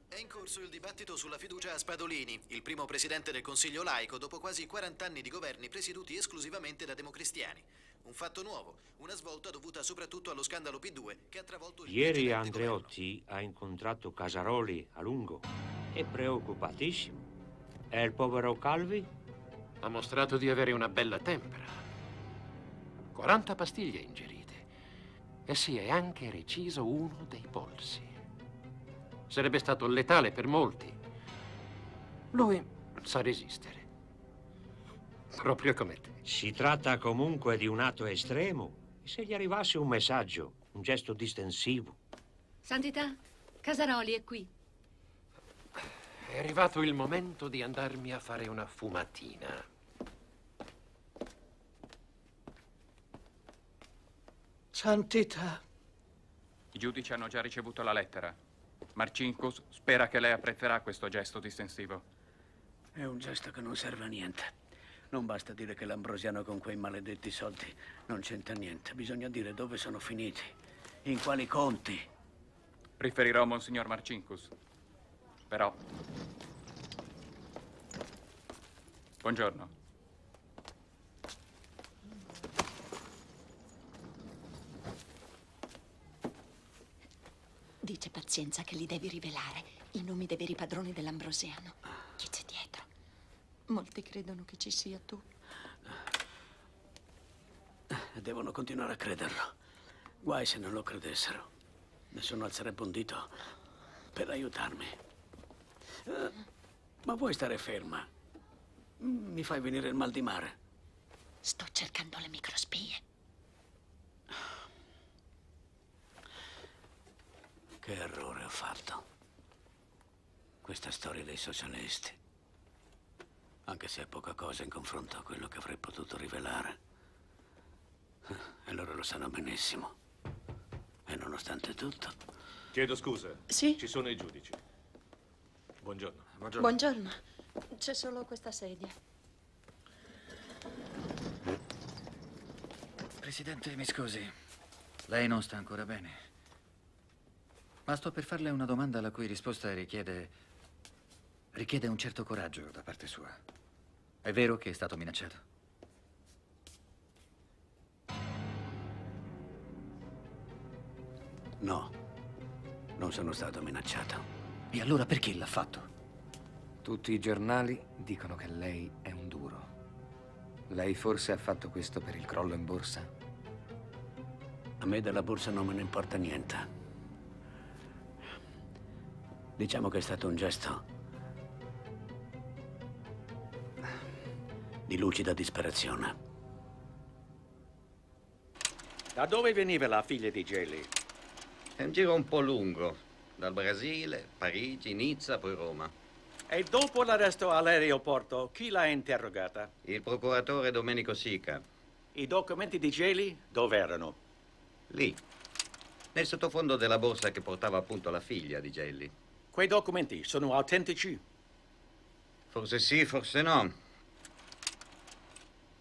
È in corso il dibattito sulla fiducia a Spadolini, il primo presidente del Consiglio laico dopo quasi 40 anni di governi presieduti esclusivamente da democristiani. Un fatto nuovo, una svolta dovuta soprattutto allo scandalo P2 che ha travolto il Ieri Andreotti ha incontrato Casaroli a lungo. È preoccupatissimo. E il povero Calvi? Ha mostrato di avere una bella tempera. 40 pastiglie ingerite. E si è anche reciso uno dei polsi. Sarebbe stato letale per molti. Lui sa resistere. Proprio come te. Si tratta comunque di un atto estremo. E se gli arrivasse un messaggio, un gesto distensivo? Santità, Casaroli è qui. È arrivato il momento di andarmi a fare una fumatina. Santità. I giudici hanno già ricevuto la lettera. Marcinkus spera che lei apprezzerà questo gesto distensivo. È un gesto che non serve a niente. Non basta dire che l'Ambrosiano con quei maledetti soldi non c'entra niente. Bisogna dire dove sono finiti, in quali conti. Riferirò a Monsignor Marcinkus. Però... Buongiorno. Dice Pazienza che li devi rivelare i nomi dei veri padroni dell'Ambrosiano. Chi c'è dietro? Molti credono che ci sia tu. Devono continuare a crederlo. Guai se non lo credessero. Nessuno alzerebbe un dito per aiutarmi. Ma vuoi stare ferma? Mi fai venire il mal di mare. Sto cercando le microspie. Che errore ho fatto. Questa storia dei socialisti. Anche se è poca cosa in confronto a quello che avrei potuto rivelare. E loro lo sanno benissimo. E nonostante tutto... Chiedo scusa. Sì? Ci sono i giudici. Buongiorno. Buongiorno. C'è solo questa sedia. Presidente, mi scusi. Lei non sta ancora bene. Ma sto per farle una domanda la cui risposta richiede un certo coraggio da parte sua. È vero che è stato minacciato? No, non sono stato minacciato. E allora perché l'ha fatto? Tutti i giornali dicono che lei è un duro. Lei forse ha fatto questo per il crollo in borsa? A me della borsa non me ne importa niente. Diciamo che è stato un gesto di lucida disperazione. Da dove veniva la figlia di Gelli? È un giro un po' lungo. Dal Brasile, Parigi, Nizza, poi Roma. E dopo l'arresto all'aeroporto, chi l'ha interrogata? Il procuratore Domenico Sica. I documenti di Gelli dove erano? Lì, nel sottofondo della borsa che portava appunto la figlia di Gelli. Quei documenti sono autentici? Forse sì, forse no.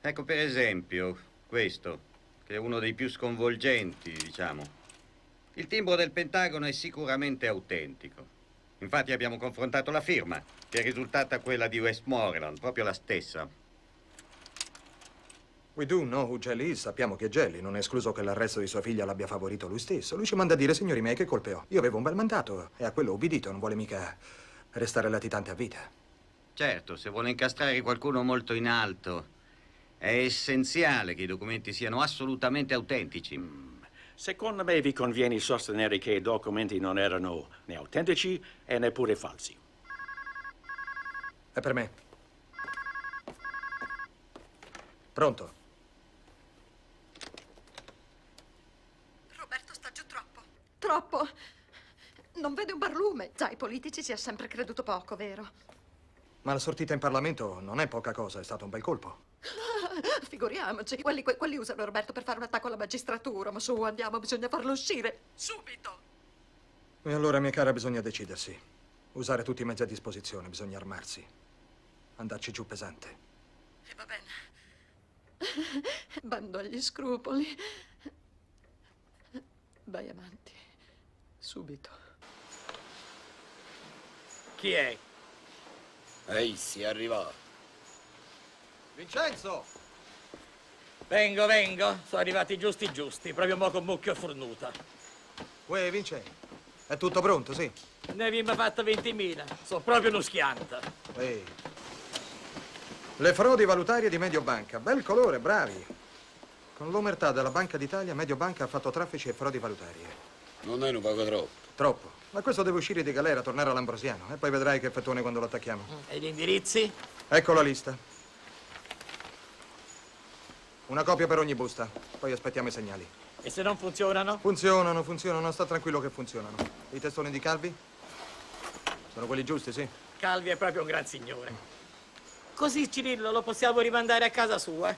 Ecco per esempio questo, che è uno dei più sconvolgenti, diciamo. Il timbro del Pentagono è sicuramente autentico. Infatti abbiamo confrontato la firma, che è risultata quella di Westmoreland, proprio la stessa. We do know who Jelly is, sappiamo che è Jelly. Non è escluso che l'arresto di sua figlia l'abbia favorito lui stesso. Lui ci manda a dire, signori miei, che colpe ho. Io avevo un bel mandato e a quello ho ubbidito, non vuole mica restare latitante a vita. Certo, se vuole incastrare qualcuno molto in alto, è essenziale che i documenti siano assolutamente autentici. Secondo me vi conviene sostenere che i documenti non erano né autentici e neppure falsi. È per me. Pronto? Roberto sta giù troppo. Troppo? Non vede un barlume. Già, ai politici si è sempre creduto poco, vero? Ma la sortita in Parlamento non è poca cosa, è stato un bel colpo. Figuriamoci, quelli usano Roberto per fare un attacco alla magistratura. Ma su, andiamo, bisogna farlo uscire. Subito! E allora, mia cara, bisogna decidersi. Usare tutti i mezzi a disposizione, bisogna armarsi. Andarci giù pesante. E va bene. Bando agli scrupoli. Vai avanti. Subito. Chi è? Ehi, si arriva. Vincenzo! Vengo. Sono arrivati giusti, proprio mo con mucchio e fornuta. Uè, Vincenzo. È tutto pronto, sì? Ne abbiamo fatto 20.000. Sono proprio uno schianto. Ehi. Le frodi valutarie di Mediobanca. Bel colore, bravi. Con l'omertà della Banca d'Italia, Mediobanca ha fatto traffici e frodi valutarie. Non è un poco troppo. Troppo. Ma questo deve uscire di galera, tornare all'Ambrosiano. E poi vedrai che fettone quando lo attacchiamo. E gli indirizzi? Ecco la lista. Una copia per ogni busta. Poi aspettiamo i segnali. E se non funzionano? Funzionano. Sta tranquillo che funzionano. I testoni di Calvi? Sono quelli giusti, sì? Calvi è proprio un gran signore. Così Cirillo lo possiamo rimandare a casa sua.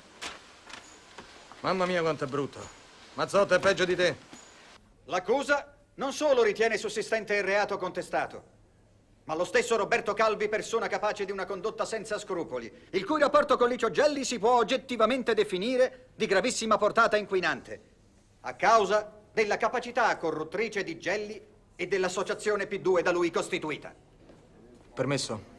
Mamma mia quanto è brutto. Mazzotta è peggio di te. L'accusa non solo ritiene sussistente il reato contestato, ma lo stesso Roberto Calvi persona capace di una condotta senza scrupoli, il cui rapporto con Licio Gelli si può oggettivamente definire di gravissima portata inquinante, a causa della capacità corruttrice di Gelli e dell'associazione P2 da lui costituita. Permesso.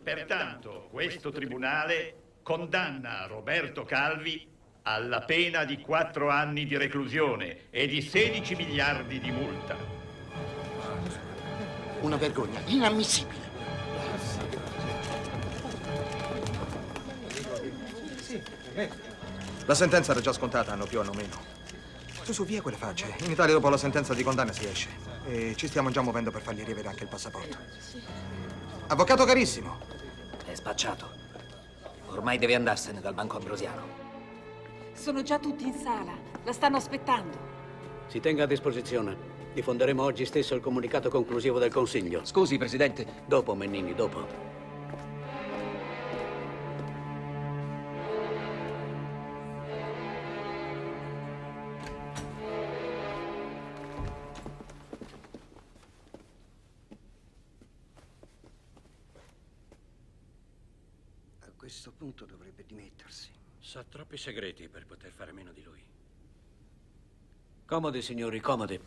Pertanto, questo tribunale condanna Roberto Calvi alla pena di 4 anni di reclusione e di 16 miliardi di multa. Una vergogna inammissibile. La sentenza era già scontata, hanno più, hanno meno. Su, via quelle facce. In Italia dopo la sentenza di condanna si esce. E ci stiamo già muovendo per fargli riavere anche il passaporto. Avvocato carissimo. È spacciato. Ormai deve andarsene dal Banco Ambrosiano. Sono già tutti in sala. La stanno aspettando. Si tenga a disposizione. Diffonderemo oggi stesso il comunicato conclusivo del Consiglio. Scusi, Presidente. Dopo, Mennini, dopo. A questo punto dovrebbe dimettersi. Sa troppi segreti per poter fare meno di lui. Comodi, signori, comodi.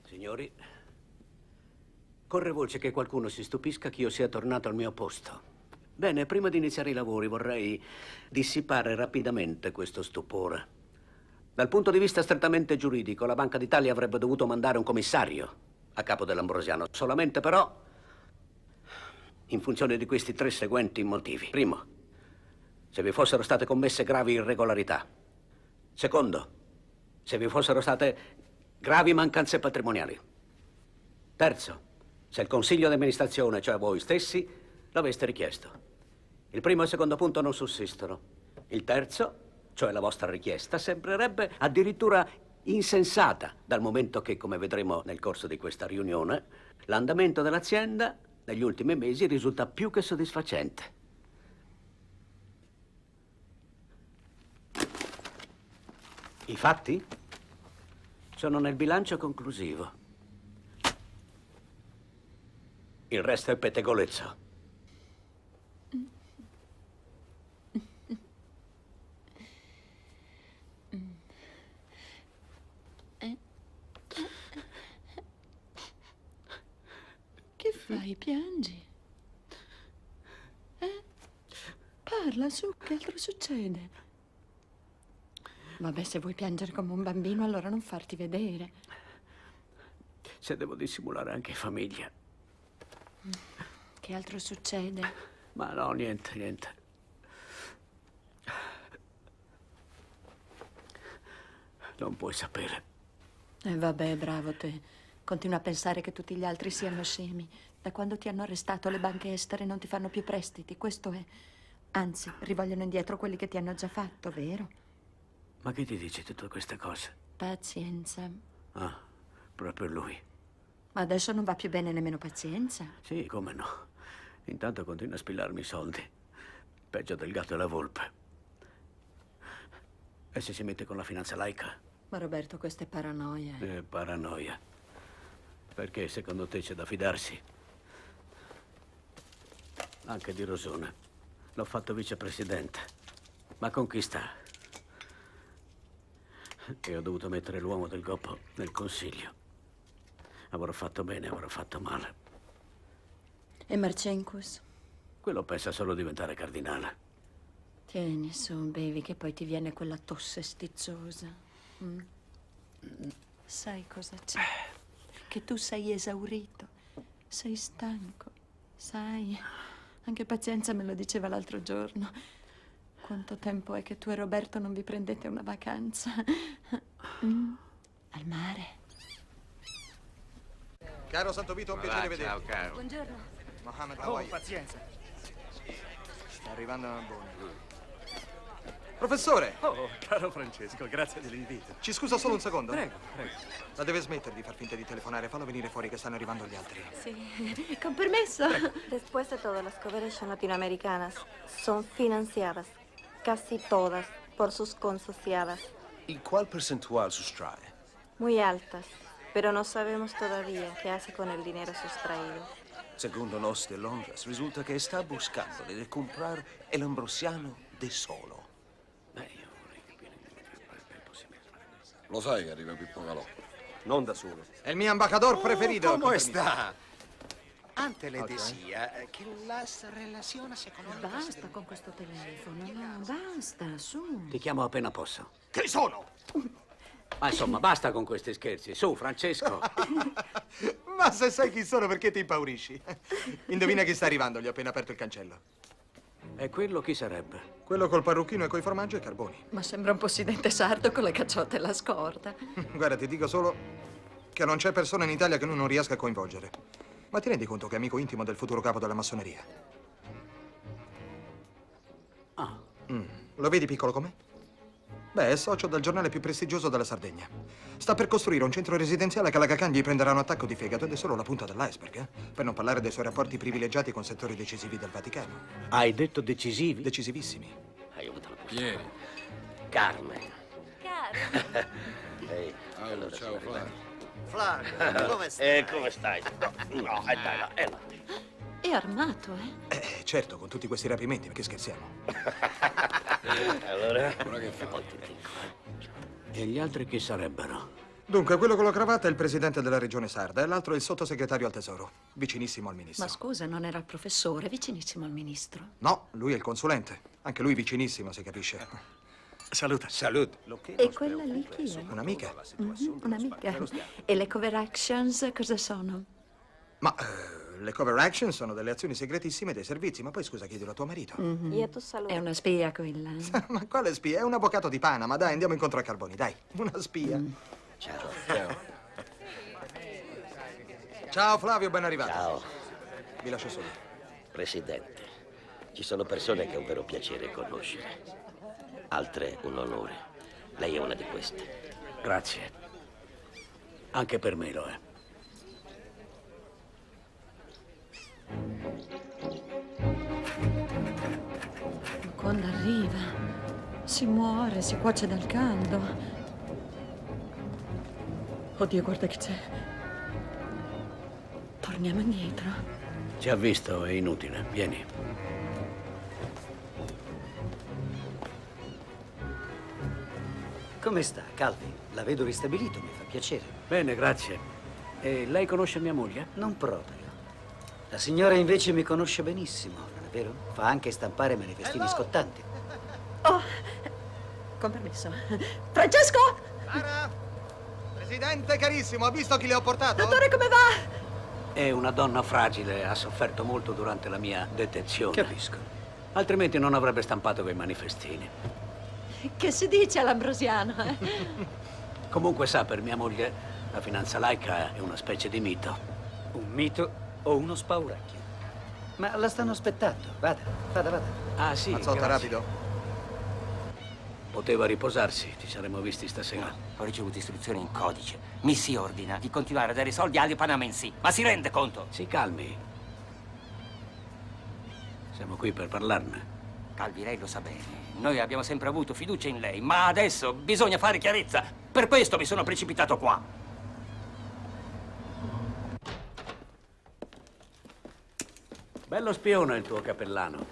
Signori, corre voce che qualcuno si stupisca che io sia tornato al mio posto. Bene, prima di iniziare i lavori vorrei dissipare rapidamente questo stupore. Dal punto di vista strettamente giuridico, la Banca d'Italia avrebbe dovuto mandare un commissario a capo dell'Ambrosiano. Solamente però in funzione di questi 3 seguenti motivi. Primo, se vi fossero state commesse gravi irregolarità. Secondo, se vi fossero state gravi mancanze patrimoniali. Terzo, se il Consiglio di amministrazione, cioè voi stessi, l'aveste richiesto. Il primo e il secondo punto non sussistono. Il terzo, cioè la vostra richiesta, sembrerebbe addirittura insensata, dal momento che, come vedremo nel corso di questa riunione, l'andamento dell'azienda negli ultimi mesi risulta più che soddisfacente. I fatti sono nel bilancio conclusivo. Il resto è pettegolezzo. Che fai? Piangi? Parla, su, che altro succede? Vabbè, se vuoi piangere come un bambino, allora non farti vedere. Se devo dissimulare anche in famiglia. Che altro succede? Ma no, niente. Non puoi sapere. Vabbè, bravo te. Continua a pensare che tutti gli altri siano scemi. Da quando ti hanno arrestato le banche estere non ti fanno più prestiti, questo è. Anzi, rivogliono indietro quelli che ti hanno già fatto, vero? Ma che ti dice tutte queste cose? Pazienza. Ah, proprio lui. Ma adesso non va più bene nemmeno pazienza. Sì, come no. Intanto continua a spillarmi i soldi. Peggio del gatto e la volpe. E se si mette con la finanza laica? Ma Roberto, questa è paranoia. Paranoia. Perché secondo te c'è da fidarsi? Anche di Rosone. L'ho fatto vicepresidente. Ma con chi sta? E ho dovuto mettere l'uomo del Goppo nel consiglio. Avrò fatto bene, avrò fatto male. E Marcinkus? Quello pensa solo a diventare cardinale. Tieni su, bevi, che poi ti viene quella tosse stizzosa. Sai cosa c'è? Che tu sei esaurito, sei stanco, sai? Anche Pazienza me lo diceva l'altro giorno. Quanto tempo è che tu e Roberto non vi prendete una vacanza? Al mare. Caro Santo Vito, un piacere vederti. Ciao, caro. Buongiorno. Mohammed, how are you? Pazienza. Sta arrivando una buona. Professore! Oh, caro Francesco, grazie dell'invito. Ci scusa solo un secondo? Prego, prego. La deve smettere di far finta di telefonare. Fallo venire fuori che stanno arrivando gli altri. Sí, con permiso. Después de todo, las cooperations latinoamericanas son financiadas, casi todas, por sus consociadas. ¿Y cuál percentual sustrae? Muy altas, pero no sabemos todavía qué hace con el dinero sustraído. Secondo Nos de Londres, risulta che sta buscando di comprare l'Ambrosiano da solo. Lo sai che arriva Pippo Calò? Non da solo. È il mio ambasciatore preferito. ¿Cómo con permiso. está? Antes le Ok. decía que las relaciones económicas... Basta con questo telefono, no, basta, su. Ti chiamo appena posso. ¿Qué sono? Ma insomma, basta con questi scherzi. Su, Francesco. Ma se sai chi sono, perché ti impaurisci? Indovina chi sta arrivando, gli ho appena aperto il cancello. E quello chi sarebbe? Quello col parrucchino e coi formaggi e carboni. Ma sembra un possidente sardo con le cacciotte e la scorta. Guarda, ti dico solo che non c'è persona in Italia che lui non riesca a coinvolgere. Ma ti rendi conto che è amico intimo del futuro capo della massoneria? Ah. Lo vedi piccolo com'è? Beh, è socio del giornale più prestigioso della Sardegna. Sta per costruire un centro residenziale che alla Cacan gli prenderà un attacco di fegato ed è solo la punta dell'iceberg, eh? Per non parlare dei suoi rapporti privilegiati con settori decisivi del Vaticano. Hai detto decisivi? Decisivissimi. Hai avuto la possibilità. Vieni. Carmen. Carmen. Ehi, Oh, ciao, Flavio. Flavio, come stai? Come stai? No, dai, là. È armato, eh? Certo, con tutti questi rapimenti, perché scherziamo? Allora? Ora che fa? E gli altri chi sarebbero? Dunque, quello con la cravatta è il presidente della regione sarda e l'altro è il sottosegretario al tesoro, vicinissimo al ministro. Ma scusa, non era il professore, vicinissimo al ministro? No, lui è il consulente. Anche lui vicinissimo, si capisce. Saluta. Salute. E quella lì chi è? Un'amica. Un'amica. E le cover actions cosa sono? Ma le cover action sono delle azioni segretissime dei servizi, ma poi scusa, chiedilo a tuo marito. Io tu saluto. È una spia quella. Ma quale spia? È un avvocato di Panama, dai, andiamo incontro a Carboni, dai. Una spia. Ciao. Ciao Flavio, ben arrivato. Ciao. Vi lascio solo. Presidente, ci sono persone che è un vero piacere conoscere, altre un onore. Lei è una di queste. Grazie. Anche per me lo è. Ma quando arriva, si muore, si cuoce dal caldo. Oddio, guarda che c'è. Torniamo indietro. Ci ha visto, è inutile. Vieni. Come sta, Calvi? La vedo ristabilito, mi fa piacere. Bene, grazie. E lei conosce mia moglie? Non proprio. La signora invece mi conosce benissimo, non è vero? Fa anche stampare manifestini scottanti. Oh, con permesso. Francesco! Clara! Presidente carissimo, ha visto chi le ho portato? Dottore, come va? È una donna fragile, ha sofferto molto durante la mia detenzione. Capisco. Altrimenti non avrebbe stampato quei manifestini. Che si dice all'Ambrosiano, eh? Comunque sa, per mia moglie, la finanza laica è una specie di mito. Un mito o uno spauracchio? Ma la stanno aspettando. Vada, vada. Ah, sì, Mazzotta, grazie. rapido. Poteva riposarsi, ci saremmo visti stasera. Ho ricevuto istruzioni in codice. Mi si ordina di continuare a dare soldi agli panamensi. Ma si rende conto? Si calmi. Siamo qui per parlarne. Calvi, lei lo sa bene. Noi abbiamo sempre avuto fiducia in lei, ma adesso bisogna fare chiarezza. Per questo mi sono precipitato qua. Bello spione il tuo cappellano.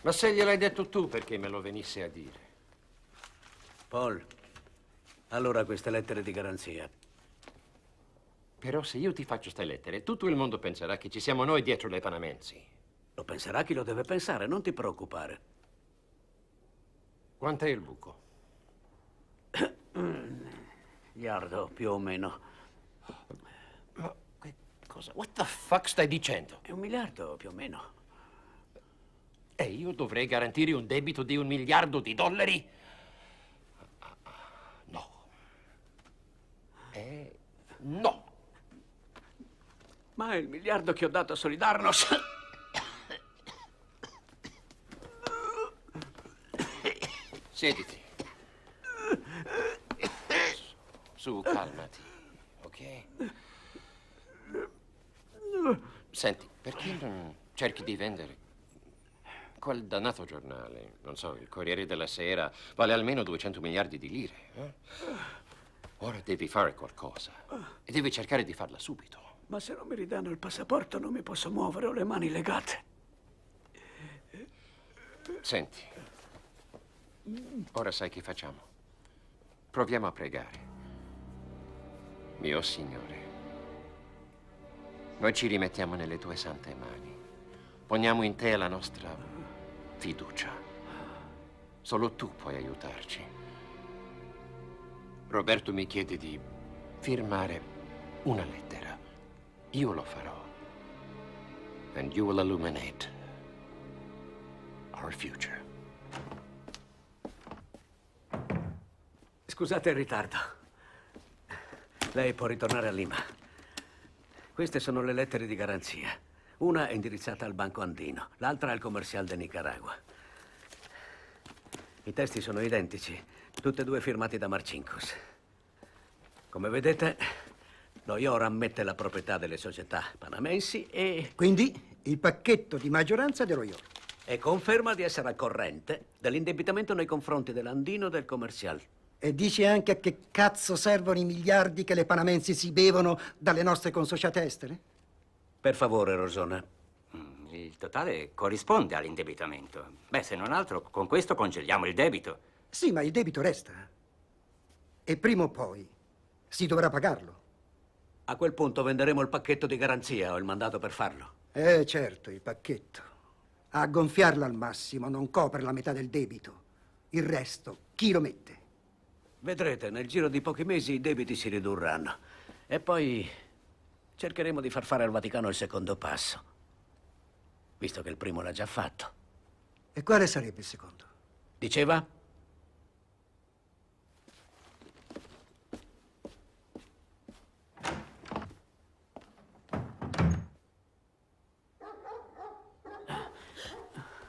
Ma se gliel'hai detto tu, perché me lo venisse a dire? Paul, allora queste lettere di garanzia. Però se io ti faccio ste lettere, tutto il mondo penserà che ci siamo noi dietro le panamensi. Lo penserà chi lo deve pensare, non ti preoccupare. Quant'è il buco? Miliardo, più o meno. Ma che cosa? What the fuck stai dicendo? È 1 miliardo, più o meno. E io dovrei garantire un debito di $1 miliardo? No. No. Ma è il miliardo che ho dato a Solidarnos. Siediti. Su, calmati, ok? Senti, perché non cerchi di vendere quel dannato giornale? Non so, il Corriere della Sera vale almeno 200 miliardi di lire. Ora devi fare qualcosa e devi cercare di farla subito. Ma se non mi ridanno il passaporto non mi posso muovere, ho le mani legate. Senti, ora sai che facciamo? Proviamo a pregare. Mio Signore, noi ci rimettiamo nelle tue sante mani. Poniamo in te la nostra fiducia. Solo tu puoi aiutarci. Roberto mi chiede di firmare una lettera. Io lo farò. And you will illuminate our future. Scusate il ritardo. Lei può ritornare a Lima. Queste sono le lettere di garanzia. Una è indirizzata al Banco Andino, l'altra al Comercial de Nicaragua. I testi sono identici, tutte e due firmati da Marcinkus. Come vedete, lo IOR ammette la proprietà delle società panamensi e... Quindi il pacchetto di maggioranza dello IOR. E conferma di essere al corrente dell'indebitamento nei confronti dell'Andino e del Comercial. E dici anche a che cazzo servono i miliardi che le panamensi si bevono dalle nostre consociate estere? Per favore, Rosona. Il totale corrisponde all'indebitamento. Beh, se non altro, con questo congeliamo il debito. Sì, ma il debito resta. E prima o poi si dovrà pagarlo. A quel punto venderemo il pacchetto di garanzia, ho il mandato per farlo. Certo, il pacchetto. A gonfiarlo al massimo non copre la metà del debito. Il resto, chi lo mette? Vedrete, nel giro di pochi mesi i debiti si ridurranno. E poi cercheremo di far fare al Vaticano il secondo passo, visto che il primo l'ha già fatto. E quale sarebbe il secondo? Diceva?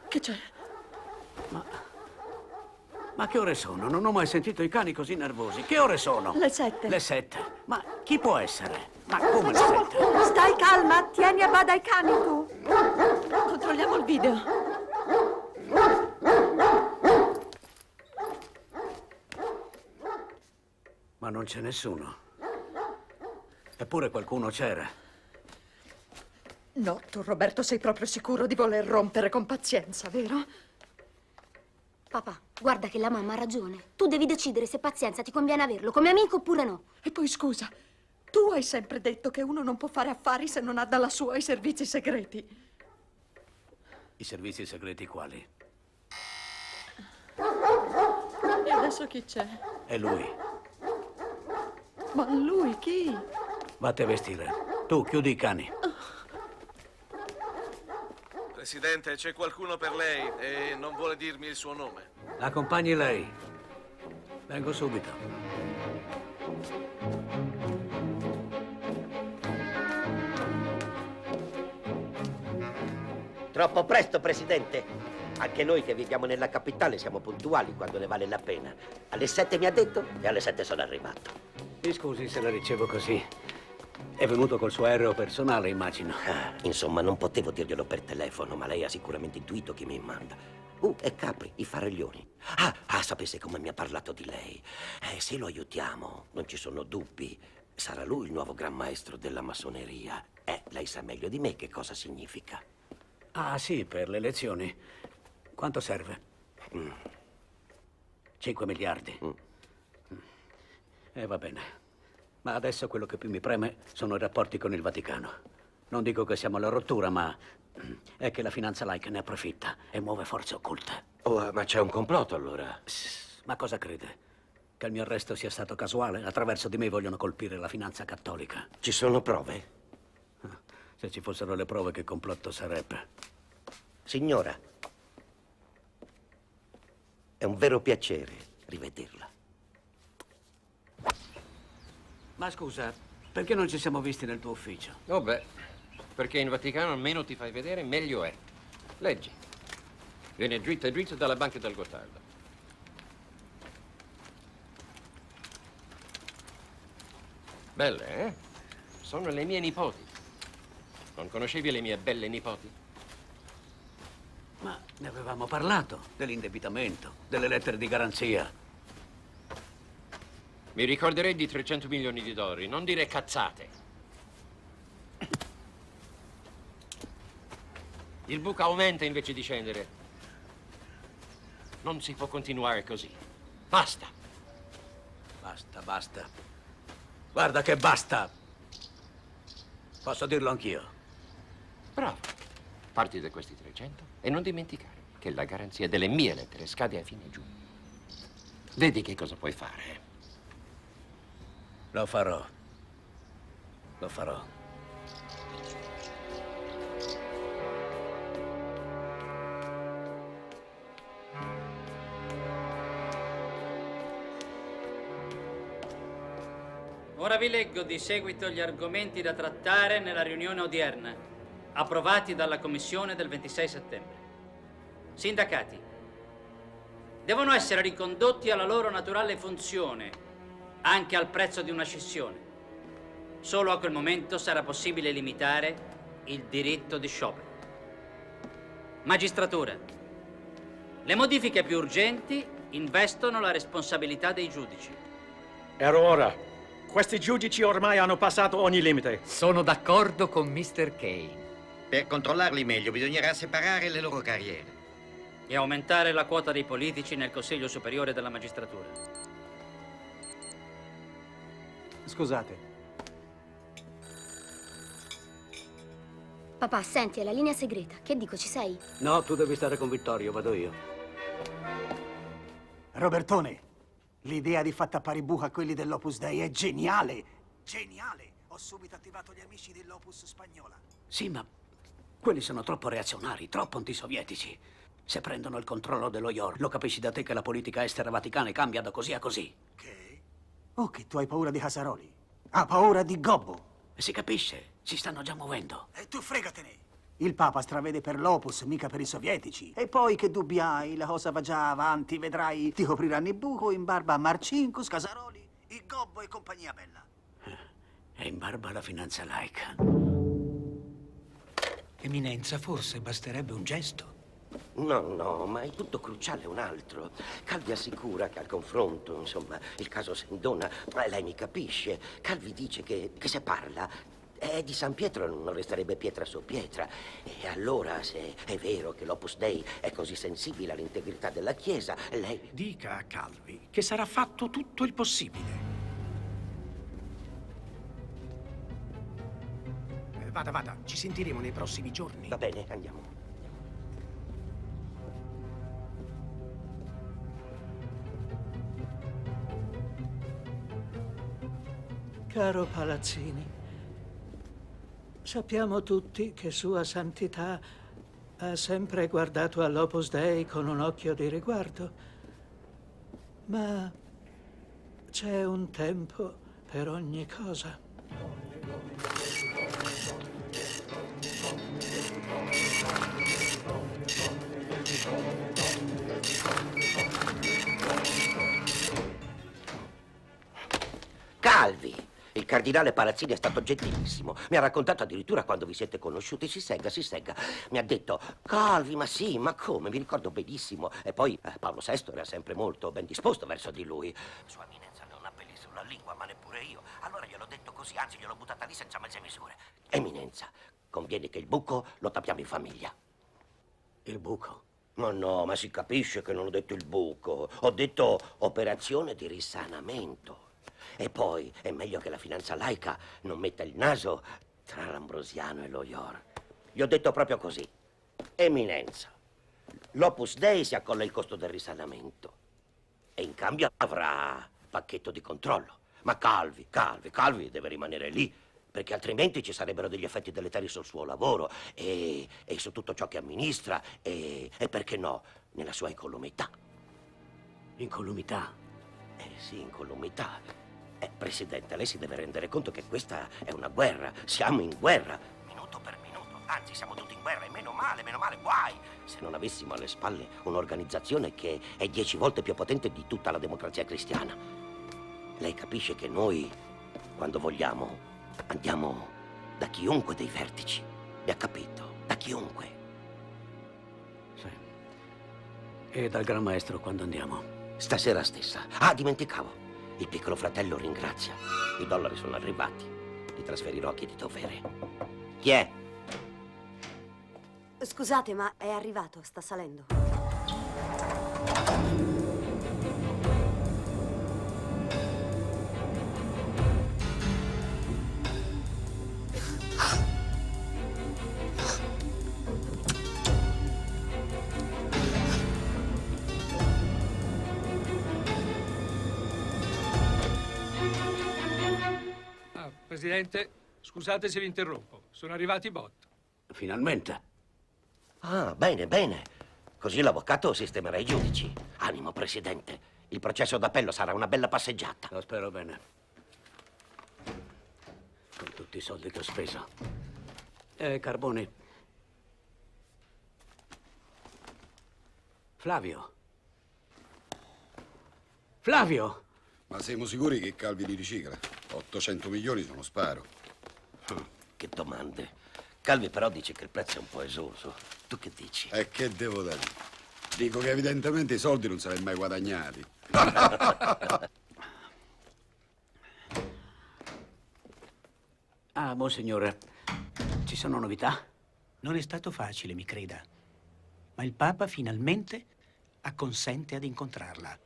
Che c'è? Ma che ore sono? Non ho mai sentito i cani così nervosi. Che ore sono? Le 7. Le 7. Ma chi può essere? Ma come le 7? Stai calma, tieni a bada i cani tu. Controlliamo il video. Ma non c'è nessuno. Eppure qualcuno c'era. No, tu Roberto sei proprio sicuro di voler rompere con Pazienza, vero? Papà, guarda che la mamma ha ragione. Tu devi decidere se Pazienza ti conviene averlo come amico oppure no. E poi scusa, tu hai sempre detto che uno non può fare affari se non ha dalla sua i servizi segreti. I servizi segreti quali? E adesso chi c'è? È lui. Ma lui chi? Vatti a vestire. Tu, chiudi i cani. Presidente, c'è qualcuno per lei e non vuole dirmi il suo nome. Accompagni lei. Vengo subito. Troppo presto, Presidente. Anche noi che viviamo nella capitale siamo puntuali quando ne vale la pena. Alle 7 mi ha detto e alle 7 sono arrivato. Mi scusi se la ricevo così. È venuto col suo aereo personale, immagino. Insomma, non potevo dirglielo per telefono, ma lei ha sicuramente intuito chi mi manda. E Capri, i faraglioni. Sapesse come mi ha parlato di lei. Se lo aiutiamo, non ci sono dubbi. Sarà lui il nuovo gran maestro della massoneria. Lei sa meglio di me che cosa significa. Ah, sì, per le elezioni. Quanto serve? 5 miliardi. Va bene. Ma adesso quello che più mi preme sono i rapporti con il Vaticano. Non dico che siamo alla rottura, ma è che la finanza laica ne approfitta e muove forze occulte. Oh, ma c'è un complotto allora? Ma cosa crede? Che il mio arresto sia stato casuale? Attraverso di me vogliono colpire la finanza cattolica. Ci sono prove? Se ci fossero le prove, che complotto sarebbe? Signora, è un vero piacere rivederla. Ma scusa, perché non ci siamo visti nel tuo ufficio? Oh beh, perché in Vaticano meno ti fai vedere, meglio è. Leggi. Viene dritta e dritta dalla Banca del Gottardo. Belle, eh? Sono le mie nipoti. Non conoscevi le mie belle nipoti? Ma ne avevamo parlato, dell'indebitamento, delle lettere di garanzia. Mi ricorderei di 300 milioni di dollari, non dire cazzate. Il buco aumenta invece di scendere. Non si può continuare così. Basta. Basta, basta. Guarda che basta. Posso dirlo anch'io. Bravo. Parti da questi 300 e non dimenticare che la garanzia delle mie lettere scade a fine giugno. Vedi che cosa puoi fare. Lo farò. Lo farò. Ora vi leggo di seguito gli argomenti da trattare nella riunione odierna, approvati dalla Commissione del 26 settembre. Sindacati. Devono essere ricondotti alla loro naturale funzione, anche al prezzo di una scissione. Solo a quel momento sarà possibile limitare il diritto di sciopero. Magistratura. Le modifiche più urgenti investono la responsabilità dei giudici. Era ora. Questi giudici ormai hanno passato ogni limite. Sono d'accordo con Mr. Kane. Per controllarli meglio bisognerà separare le loro carriere. E aumentare la quota dei politici nel Consiglio Superiore della Magistratura. Scusate. Papà, senti, è la linea segreta. Che dico, ci sei? No, tu devi stare con Vittorio, vado io. Robertone, l'idea di far tappare i buchi a quelli dell'Opus Dei è geniale. Geniale! Ho subito attivato gli amici dell'Opus Spagnola. Sì, ma quelli sono troppo reazionari, troppo antisovietici. Se prendono il controllo dello IOR, lo capisci da te che la politica estera vaticana cambia da così a così. Oh, che tu hai paura di Casaroli. Ha paura di Gobbo. Si capisce, si stanno già muovendo. E tu fregatene. Il Papa stravede per l'Opus, mica per i sovietici. E poi che dubbi hai? La cosa va già avanti, vedrai. Ti copriranno il buco in barba a Marcinkus, Casaroli, il Gobbo e compagnia bella. E in barba alla finanza laica. Eminenza, forse basterebbe un gesto. No, ma il punto cruciale è un altro. Calvi assicura che al confronto, insomma, il caso Sendona, lei mi capisce. Calvi dice che se parla di San Pietro non resterebbe pietra su pietra. E allora, se è vero che l'Opus Dei è così sensibile all'integrità della Chiesa, lei... Dica a Calvi che sarà fatto tutto il possibile. Vada, ci sentiremo nei prossimi giorni. Va bene, andiamo. Caro Palazzini, sappiamo tutti che Sua Santità ha sempre guardato all'Opus Dei con un occhio di riguardo, ma c'è un tempo per ogni cosa. Calvi! Il cardinale Palazzini è stato gentilissimo. Mi ha raccontato addirittura quando vi siete conosciuti. Si segga. Mi ha detto, Calvi, ma sì, ma come? Mi ricordo benissimo. E poi Paolo VI era sempre molto ben disposto verso di lui. Sua Eminenza non ha peli sulla lingua, ma neppure io. Allora gliel'ho detto così, anzi gliel'ho buttata lì senza mezze misure. Eminenza, conviene che il buco lo tappiamo in famiglia. Il buco? No, ma si capisce che non ho detto il buco. Ho detto operazione di risanamento. E poi è meglio che la finanza laica non metta il naso tra l'Ambrosiano e lo IOR. Gli ho detto proprio così. Eminenza, L'Opus Dei si accolla il costo del risanamento e in cambio avrà pacchetto di controllo. Ma Calvi deve rimanere lì, perché altrimenti ci sarebbero degli effetti deleteri sul suo lavoro e su tutto ciò che amministra e perché no, nella sua incolumità. Incolumità? Sì, incolumità. Presidente, lei si deve rendere conto che questa è una guerra. Siamo in guerra, minuto per minuto. Anzi, siamo tutti in guerra e meno male, guai! Se non avessimo alle spalle un'organizzazione che è 10 volte più potente di tutta la democrazia cristiana. Lei capisce che noi, quando vogliamo, andiamo da chiunque dei vertici. Mi ha capito? Da chiunque. Sì. E dal Gran Maestro quando andiamo? Stasera stessa. Ah, dimenticavo. Il piccolo fratello ringrazia. I dollari sono arrivati. Li trasferirò a chi di dovere. Chi è? Scusate, ma è arrivato, sta salendo. Presidente, scusate se vi interrompo. Sono arrivati i bot. Finalmente. Ah, bene, bene. Così l'avvocato sistemerà i giudici. Animo, Presidente. Il processo d'appello sarà una bella passeggiata. Lo spero bene. Con tutti i soldi che ho speso. Carboni. Flavio. Flavio! Ma siamo sicuri che Calvi li ricicla? 800 milioni sono sparo. Che domande. Calvi però dice che il prezzo è un po' esoso. Tu che dici? E che devo dire? Dico che evidentemente i soldi non se li hai mai guadagnati. Ah, monsignore, ci sono novità? Non è stato facile, mi creda. Ma il Papa finalmente acconsente ad incontrarla.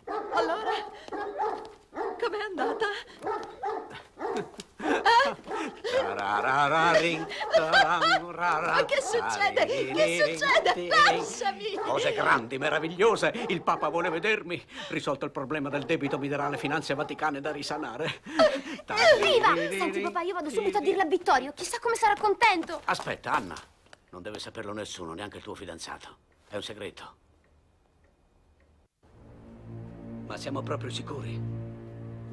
Allora, com'è andata? Ma che succede? Che succede? Lasciami! Cose grandi, meravigliose. Il Papa vuole vedermi. Risolto il problema del debito, mi darà le finanze vaticane da risanare. Viva! Senti, papà, io vado subito a dirle a Vittorio. Chissà come sarà contento. Aspetta, Anna. Non deve saperlo nessuno, neanche il tuo fidanzato. È un segreto. Ma siamo proprio sicuri?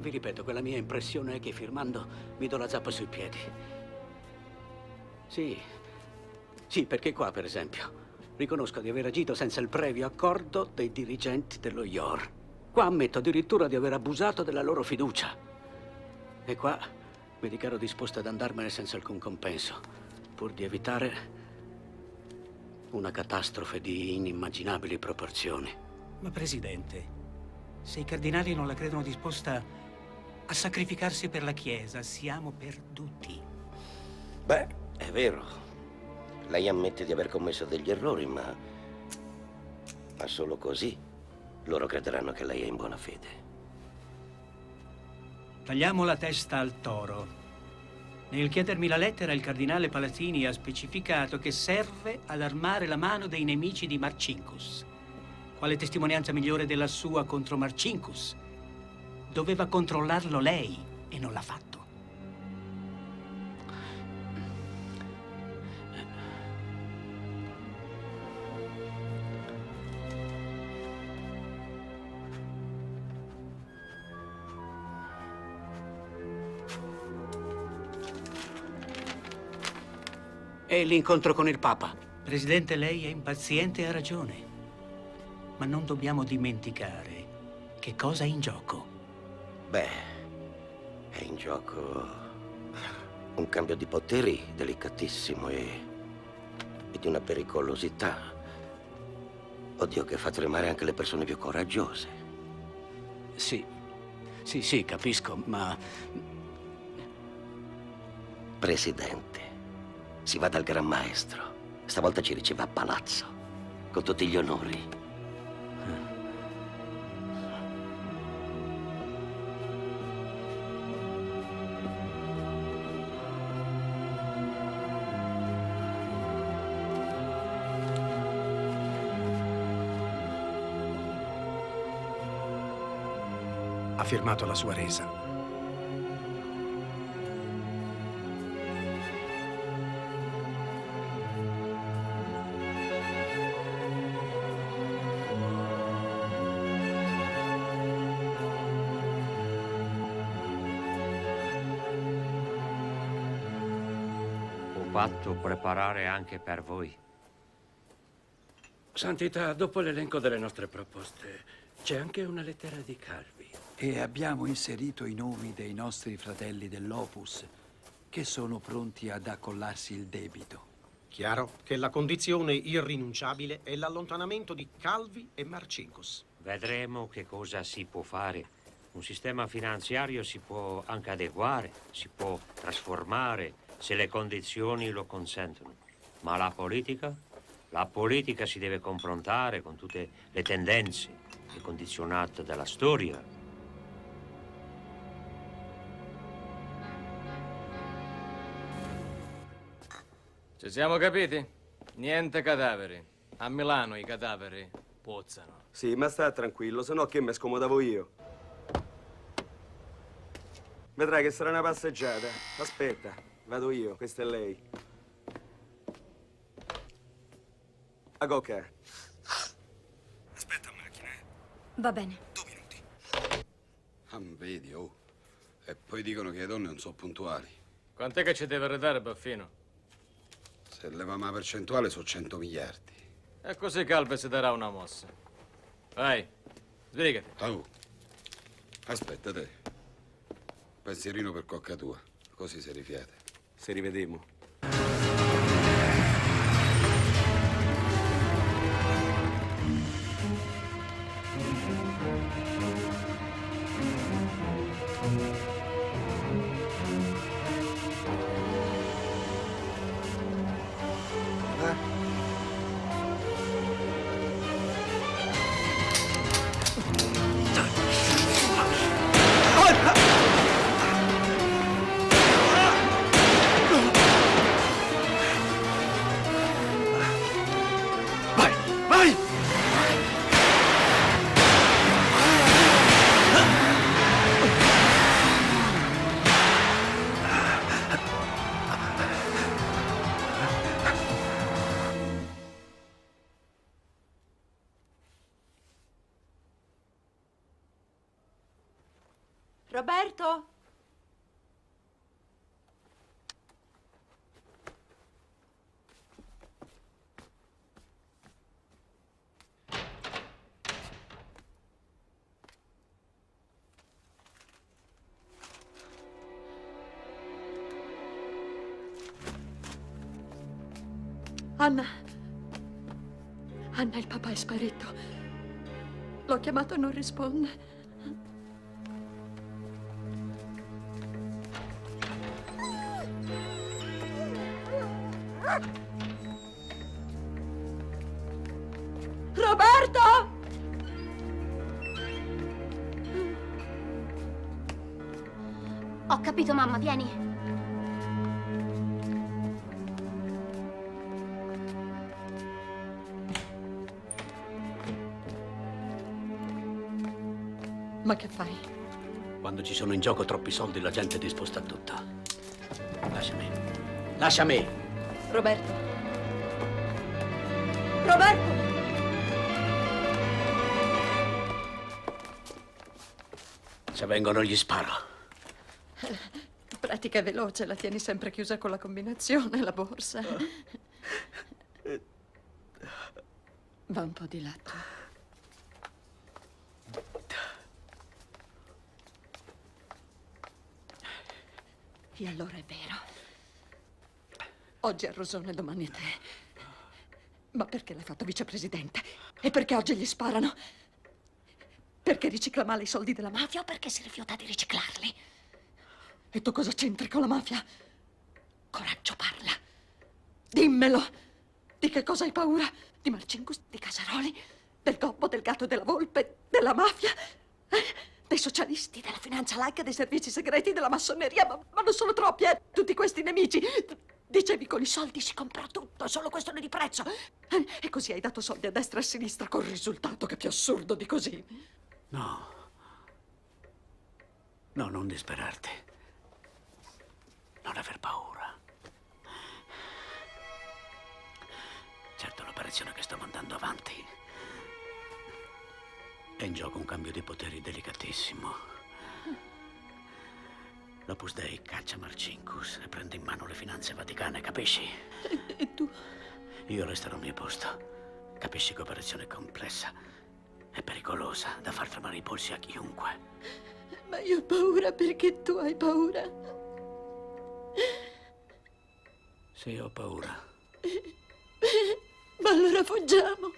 Vi ripeto che la mia impressione è che firmando mi do la zappa sui piedi. Sì, perché qua, per esempio, riconosco di aver agito senza il previo accordo dei dirigenti dello IOR. Qua ammetto addirittura di aver abusato della loro fiducia. E qua mi dichiaro disposto ad andarmene senza alcun compenso, pur di evitare una catastrofe di inimmaginabili proporzioni. Ma, Presidente, se i cardinali non la credono disposta a sacrificarsi per la Chiesa, siamo perduti. Beh, è vero. Lei ammette di aver commesso degli errori, ma solo così loro crederanno che lei è in buona fede. Tagliamo la testa al toro. Nel chiedermi la lettera, il cardinale Palazzini ha specificato che serve ad armare la mano dei nemici di Marcinkus. Quale testimonianza migliore della sua contro Marcinkus? Doveva controllarlo lei e non l'ha fatto. E l'incontro con il Papa? Presidente, lei è impaziente e ha ragione. Ma non dobbiamo dimenticare che cosa è in gioco. Beh, è in gioco un cambio di poteri delicatissimo e di una pericolosità. Oddio, che fa tremare anche le persone più coraggiose. Sì, capisco, ma... Presidente, si va dal Gran Maestro. Stavolta ci riceve a palazzo, con tutti gli onori. ha firmato la sua resa. Ho fatto preparare anche per voi. Santità, dopo l'elenco delle nostre proposte, c'è anche una lettera di Calvi. E abbiamo inserito i nomi dei nostri fratelli dell'Opus, che sono pronti ad accollarsi il debito. Chiaro che la condizione irrinunciabile è l'allontanamento di Calvi e Marcinkus. Vedremo che cosa si può fare. Un sistema finanziario si può anche adeguare, si può trasformare se le condizioni lo consentono. Ma la politica? La politica si deve confrontare con tutte le tendenze, le condizionate dalla storia. Ci siamo capiti? Niente cadaveri. A Milano i cadaveri puzzano. Sì, ma sta tranquillo, se no che mi scomodavo io. Vedrai che sarà una passeggiata. Aspetta, vado io, questa è lei. A Gocca. Aspetta a macchina, Va bene. 2 minuti. Ah, vedi, oh. E poi dicono che le donne non sono puntuali. Quant'è che ci deve ridare, Baffino? Se leviamo la percentuale sono 100 miliardi. E così Calve si darà una mossa. Vai, sbrigati. Oh, aspetta te. Pensierino per cocca tua, così si rifiata. Se rivedemo. Roberto? Anna. Anna, il papà è sparito. L'ho chiamato e non risponde. Roberto! Ho capito, mamma, vieni. Ma che fai? Quando ci sono in gioco troppi soldi, la gente è disposta a tutto. Lasciami. Lasciami! Roberto. Roberto! Se vengono gli sparo. Pratica è veloce, la tieni sempre chiusa con la combinazione, la borsa. Va un po' di lato. E allora è vero. Oggi è Rosone, domani è te. Ma perché l'hai fatto vicepresidente? E perché oggi gli sparano? Perché ricicla male i soldi della mafia o perché si rifiuta di riciclarli? E tu cosa c'entri con la mafia? Coraggio, parla. Dimmelo. Di che cosa hai paura? Di Marcinkus, di Casaroli, del gobbo, del gatto e della volpe, della mafia? Dei socialisti, della finanza laica, dei servizi segreti, della massoneria, ma non sono troppi, tutti questi nemici. Dicevi con i soldi si compra tutto, è solo questione di prezzo. E così hai dato soldi a destra e a sinistra, col risultato che è più assurdo di così. No. No, non disperarti. Non aver paura. Certo, l'operazione che sto mandando avanti è in gioco un cambio di poteri delicatissimo. L'Opus Dei caccia Marcinkus e prende in mano le finanze vaticane, capisci? E tu? Io resterò al mio posto. Capisci che operazione complessa e pericolosa da far tremare i polsi a chiunque. Ma io ho paura perché tu hai paura. Sì, ho paura. Ma allora fuggiamo.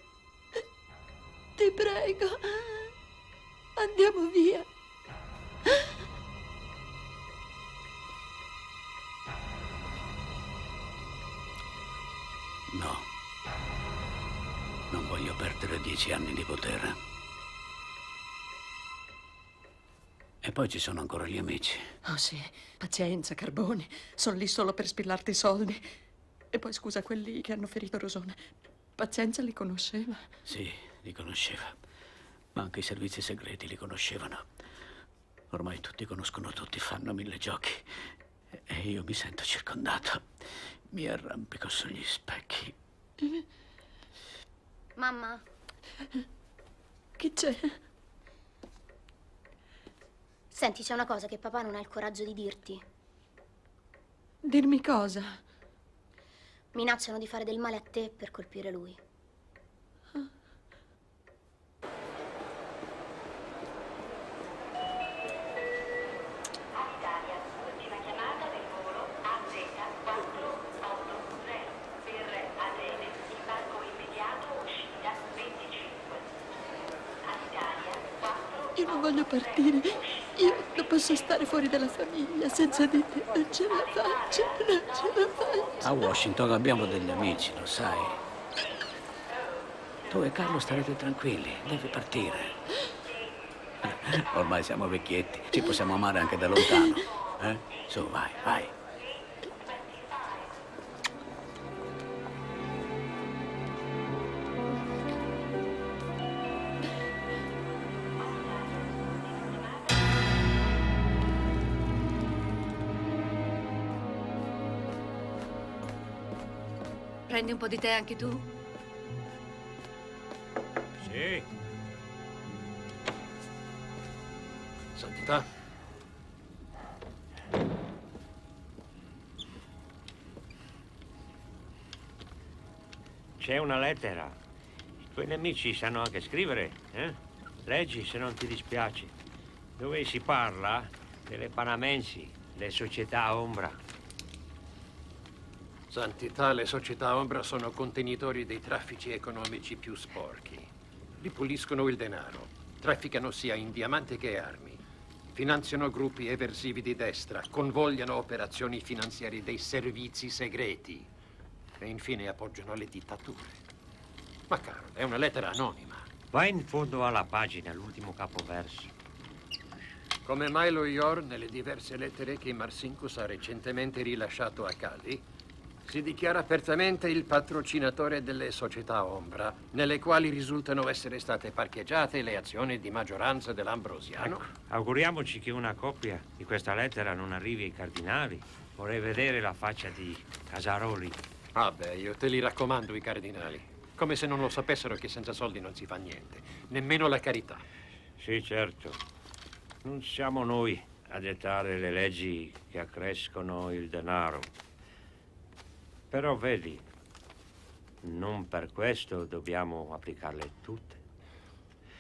Ti prego. Andiamo via. No. Non voglio perdere 10 anni di potere. E poi ci sono ancora gli amici. Oh sì, pazienza, Carboni. Sono lì solo per spillarti i soldi. E poi scusa quelli che hanno ferito Rosone. Pazienza li conosceva? Sì, li conosceva. Ma anche i servizi segreti li conoscevano. Ormai tutti conoscono tutti, fanno 1000 giochi. E io mi sento circondato. Mi arrampico sugli specchi. Mamma? Chi c'è? Senti, c'è una cosa che papà non ha il coraggio di dirti. Dirmi cosa? Minacciano di fare del male a te per colpire lui. Io non voglio partire. Io non posso stare fuori dalla famiglia senza di te. Non ce la faccio, non ce la faccio. A Washington abbiamo degli amici, lo sai. Tu e Carlo starete tranquilli, devi partire. Ormai siamo vecchietti, ci possiamo amare anche da lontano. Su, vai, vai. Prendi un po' di tè anche tu? Sì. Santità. C'è una lettera. I tuoi nemici sanno anche scrivere, eh? Leggi se non ti dispiace. Dove si parla delle panamensi, le società ombra. Santità, le società ombra sono contenitori dei traffici economici più sporchi. Ripuliscono il denaro, trafficano sia in diamanti che armi, finanziano gruppi eversivi di destra, convogliano operazioni finanziarie dei servizi segreti e infine appoggiano le dittature. Ma caro, è una lettera anonima. Vai in fondo alla pagina, l'ultimo capoverso. Come Milo Yor, nelle diverse lettere che Marcinkus ha recentemente rilasciato a Calvi, si dichiara apertamente il patrocinatore delle società ombra, nelle quali risultano essere state parcheggiate le azioni di maggioranza dell'Ambrosiano. Ecco, auguriamoci che una copia di questa lettera non arrivi ai cardinali. Vorrei vedere la faccia di Casaroli. Ah beh, io te li raccomando i cardinali. Come se non lo sapessero che senza soldi non si fa niente. Nemmeno la carità. Sì, certo. Non siamo noi a dettare le leggi che accrescono il denaro. Però vedi, non per questo dobbiamo applicarle tutte.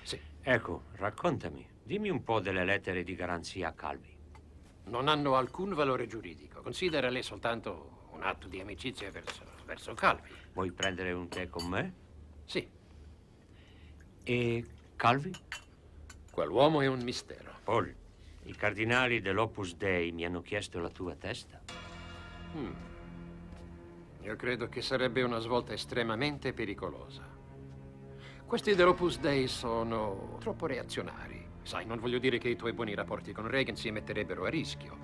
Sì. Ecco, raccontami, dimmi un po' delle lettere di garanzia a Calvi. Non hanno alcun valore giuridico. Considerale soltanto un atto di amicizia verso Calvi. Vuoi prendere un tè con me? Sì. E Calvi? Quell'uomo è un mistero. Paul, i cardinali dell'Opus Dei mi hanno chiesto la tua testa. Io credo che sarebbe una svolta estremamente pericolosa. Questi dell'Opus Dei sono troppo reazionari. Sai, non voglio dire che i tuoi buoni rapporti con Reagan si metterebbero a rischio,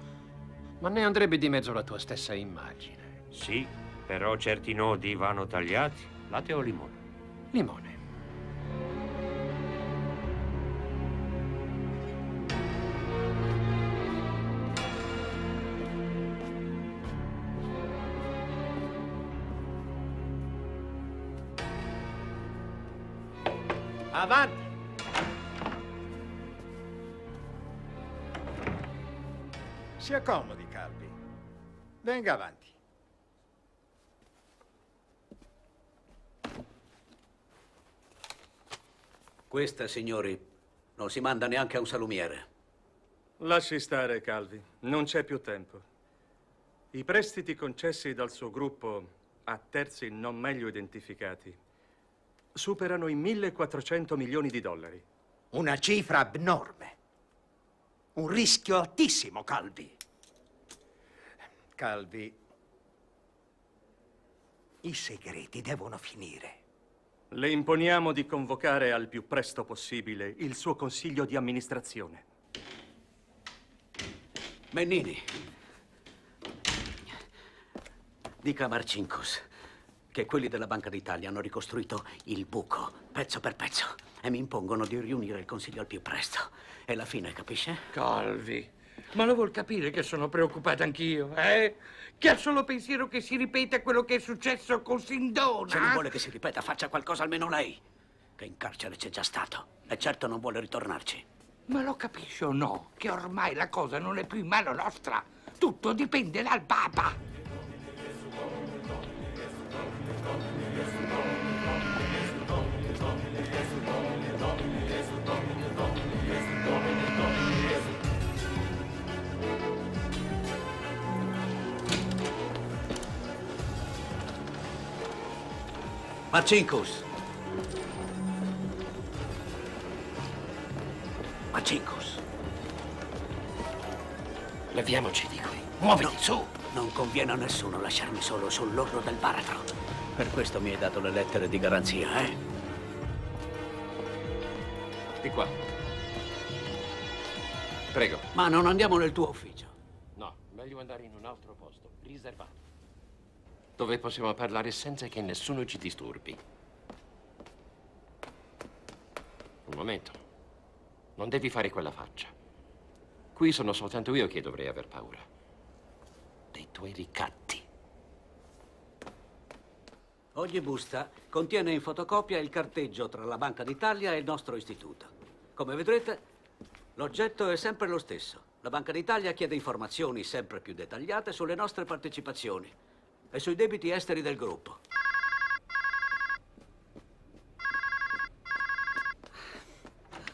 ma ne andrebbe di mezzo la tua stessa immagine. Sì, però certi nodi vanno tagliati. Latte o limone? Limone. Avanti! Si accomodi, Calvi. Venga avanti. Questa, signori, non si manda neanche a un salumiere. Lasci stare, Calvi. Non c'è più tempo. I prestiti concessi dal suo gruppo a terzi non meglio identificati superano i 1.400 milioni di dollari. Una cifra abnorme. Un rischio altissimo, Calvi. Calvi, i segreti devono finire. Le imponiamo di convocare al più presto possibile il suo consiglio di amministrazione. Mennini, dica a Marcinkus che quelli della Banca d'Italia hanno ricostruito il buco, pezzo per pezzo, e mi impongono di riunire il consiglio al più presto. È la fine, capisce? Calvi, ma lo vuol capire che sono preoccupato anch'io, eh? Che ha solo pensiero che si ripeta quello che è successo con Sindona? Se non vuole che si ripeta, faccia qualcosa almeno lei, che in carcere c'è già stato, e certo non vuole ritornarci. Ma lo capisce o no? Che ormai la cosa non è più in mano nostra. Tutto dipende dal Papa. Marcinkus! Marcinkus! Leviamoci di qui. Muoviti, su! Non conviene a nessuno lasciarmi solo sull'orlo del baratro. Per questo mi hai dato le lettere di garanzia, eh? Di qua. Prego. Ma non andiamo nel tuo ufficio. No, meglio andare in un altro posto, riservato. Dove possiamo parlare senza che nessuno ci disturbi. Un momento. Non devi fare quella faccia. Qui sono soltanto io che dovrei aver paura. Dei tuoi ricatti. Ogni busta contiene in fotocopia il carteggio tra la Banca d'Italia e il nostro istituto. Come vedrete, l'oggetto è sempre lo stesso. La Banca d'Italia chiede informazioni sempre più dettagliate sulle nostre partecipazioni e sui debiti esteri del gruppo.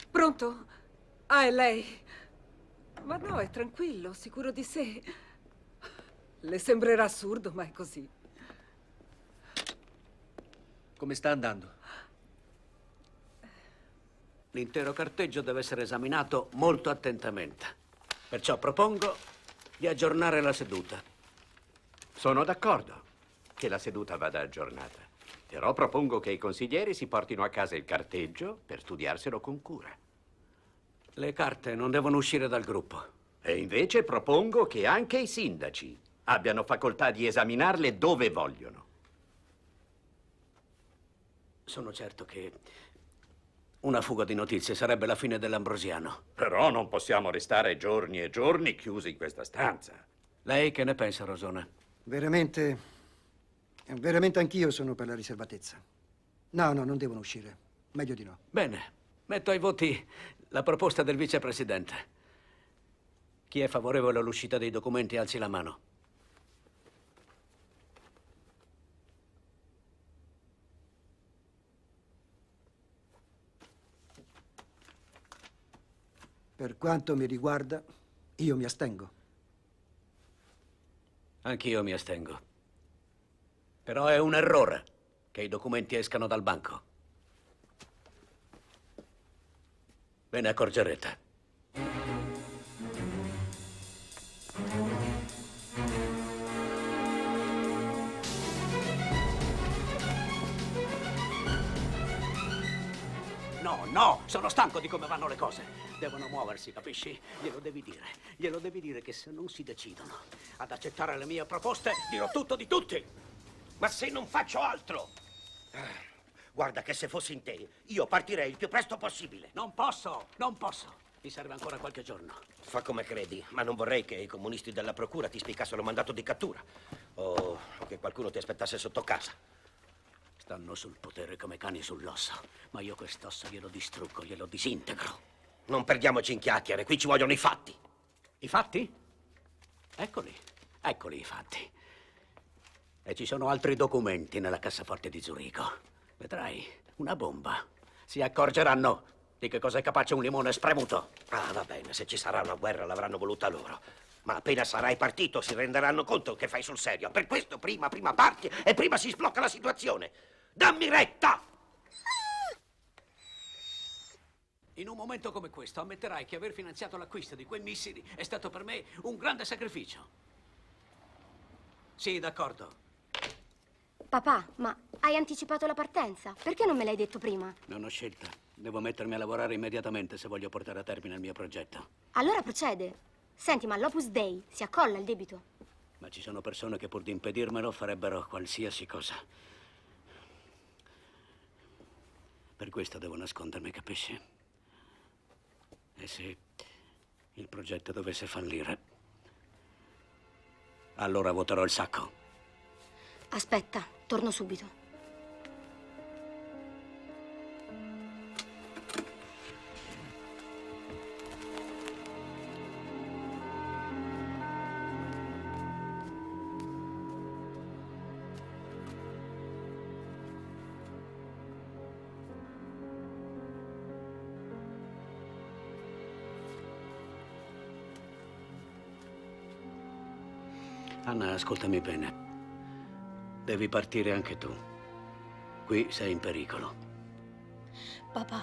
Pronto? Ah, è lei? Ma no, è tranquillo, sicuro di sé. Le sembrerà assurdo, ma è così. Come sta andando? L'intero carteggio deve essere esaminato molto attentamente. Perciò propongo di aggiornare la seduta. Sono d'accordo che la seduta vada aggiornata, però propongo che i consiglieri si portino a casa il carteggio per studiarselo con cura. Le carte non devono uscire dal gruppo. E invece propongo che anche i sindaci abbiano facoltà di esaminarle dove vogliono. Sono certo che una fuga di notizie sarebbe la fine dell'Ambrosiano. Però non possiamo restare giorni e giorni chiusi in questa stanza. Lei che ne pensa, Rosone? Veramente anch'io sono per la riservatezza. No, non devono uscire. Meglio di no. Bene, metto ai voti la proposta del vicepresidente. Chi è favorevole all'uscita dei documenti alzi la mano. Per quanto mi riguarda, io mi astengo. Anch'io mi astengo. Però è un errore che i documenti escano dal banco. Ve ne accorgerete. No, sono stanco di come vanno le cose. Devono muoversi, capisci? Glielo devi dire. Glielo devi dire che se non si decidono ad accettare le mie proposte, dirò tutto di tutti. Ma se non faccio altro? Guarda che se fossi in te, io partirei il più presto possibile. Non posso. Mi serve ancora qualche giorno. Fa come credi, ma non vorrei che i comunisti della procura ti spiccassero mandato di cattura. O che qualcuno ti aspettasse sotto casa. Stanno sul potere come cani sull'osso, ma io quest'osso glielo distruggo, glielo disintegro. Non perdiamoci in chiacchiere, qui ci vogliono i fatti. I fatti? Eccoli, eccoli i fatti. E ci sono altri documenti nella cassaforte di Zurigo. Vedrai, una bomba. Si accorgeranno di che cosa è capace un limone spremuto. Ah, va bene, se ci sarà una guerra l'avranno voluta loro. Ma appena sarai partito si renderanno conto che fai sul serio. Per questo prima parti e prima si sblocca la situazione. Dammi retta! In un momento come questo ammetterai che aver finanziato l'acquisto di quei missili è stato per me un grande sacrificio. Sì, d'accordo. Papà, ma hai anticipato la partenza? Perché non me l'hai detto prima? Non ho scelta. Devo mettermi a lavorare immediatamente se voglio portare a termine il mio progetto. Allora procede. Senti, ma l'Opus Dei si accolla il debito? Ma ci sono persone che pur di impedirmelo farebbero qualsiasi cosa. Per questo devo nascondermi, capisci? E se il progetto dovesse fallire, allora vuoterò il sacco. Aspetta, torno subito. Anna, ascoltami bene. Devi partire anche tu. Qui sei in pericolo. Papà,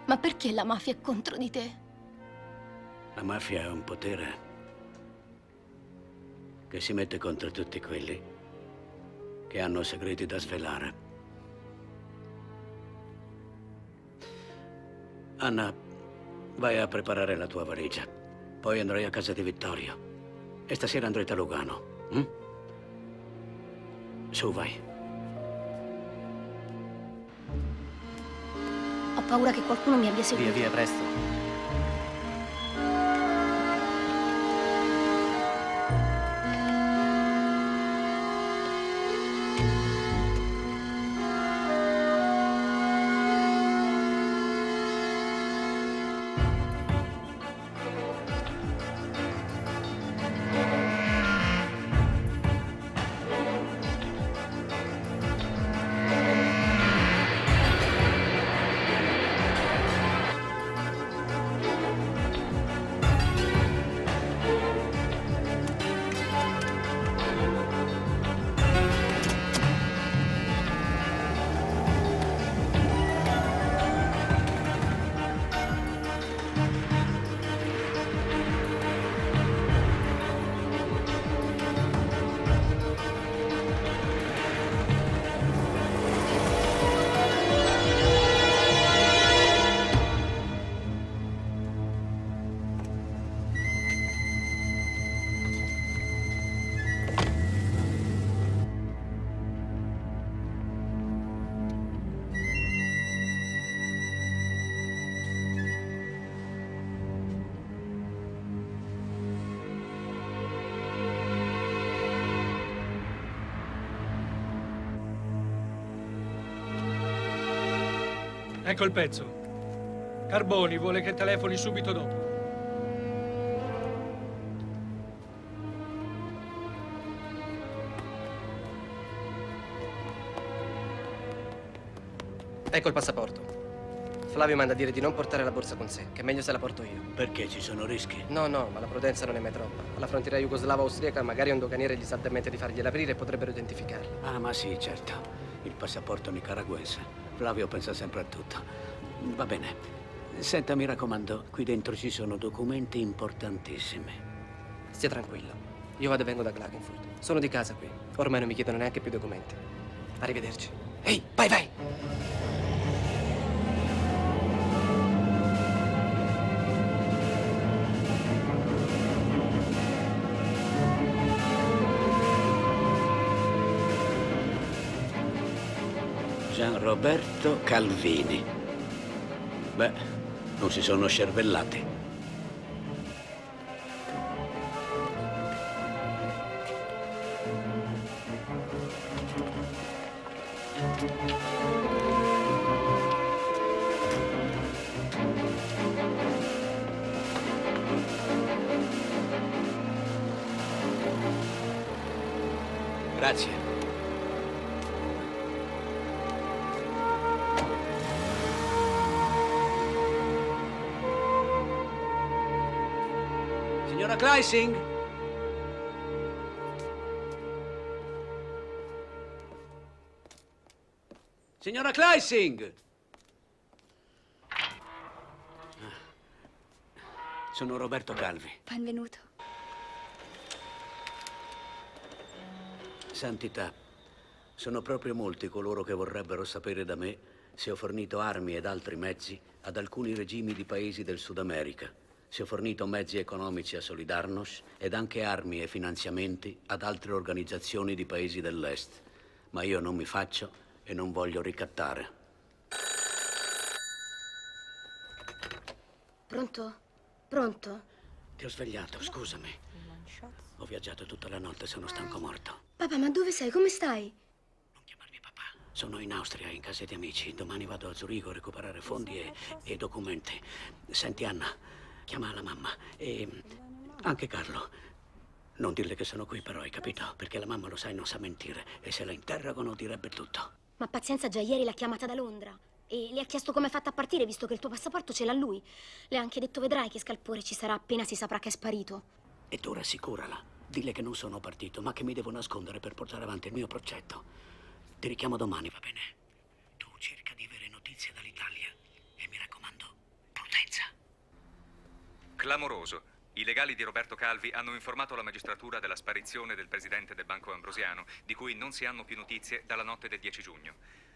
ma perché la mafia è contro di te? La mafia è un potere che si mette contro tutti quelli che hanno segreti da svelare. Anna, vai a preparare la tua valigia. Poi andrai a casa di Vittorio. E stasera andrete a Lugano. Su, vai. Ho paura che qualcuno mi abbia seguito. Via, presto. Ecco il pezzo. Carboni vuole che telefoni subito dopo. Ecco il passaporto. Flavio manda a dire di non portare la borsa con sé, che è meglio se la porto io. Perché ci sono rischi? No, ma la prudenza non è mai troppa. Alla frontiera jugoslavo-austriaca magari un doganiere gli sa in mente di fargliela aprire e potrebbero identificarli. Ah, ma sì, certo. Il passaporto nicaraguense. Flavio pensa sempre a tutto. Va bene. Senta, mi raccomando, qui dentro ci sono documenti importantissimi. Stia tranquillo. Io vado e vengo da Klagenfurt. Sono di casa qui. Ormai non mi chiedono neanche più documenti. Arrivederci. Ehi, vai! Gianroberto Calvini. Beh, non si sono scervellati. Grazie. Signora Kleising? Signora Kleising! Sono Roberto Calvi. Benvenuto. Santità, sono proprio molti coloro che vorrebbero sapere da me se ho fornito armi ed altri mezzi ad alcuni regimi di paesi del Sud America, se ho fornito mezzi economici a Solidarnosc ed anche armi e finanziamenti ad altre organizzazioni di paesi dell'Est. Ma io non mi faccio e non voglio ricattare. Pronto? Pronto? Ti ho svegliato, scusami. Ho viaggiato tutta la notte, sono stanco morto. Papà, ma dove sei? Come stai? Sono in Austria, in casa di amici. Domani vado a Zurigo a recuperare fondi e documenti. Senti, Anna, chiama la mamma e anche Carlo. Non dirle che sono qui, però, hai capito? Perché la mamma, lo sai, non sa mentire e se la interrogano direbbe tutto. Ma Pazienza già ieri l'ha chiamata da Londra e le ha chiesto come è fatta a partire, visto che il tuo passaporto ce l'ha lui. Le ha anche detto vedrai che scalpore ci sarà appena si saprà che è sparito. E tu rassicurala. Dille che non sono partito, ma che mi devo nascondere per portare avanti il mio progetto. Ti richiamo domani, va bene? Tu cerca di avere notizie dall'Italia e mi raccomando, prudenza. Clamoroso. I legali di Roberto Calvi hanno informato la magistratura della sparizione del presidente del Banco Ambrosiano, di cui non si hanno più notizie dalla notte del 10 giugno.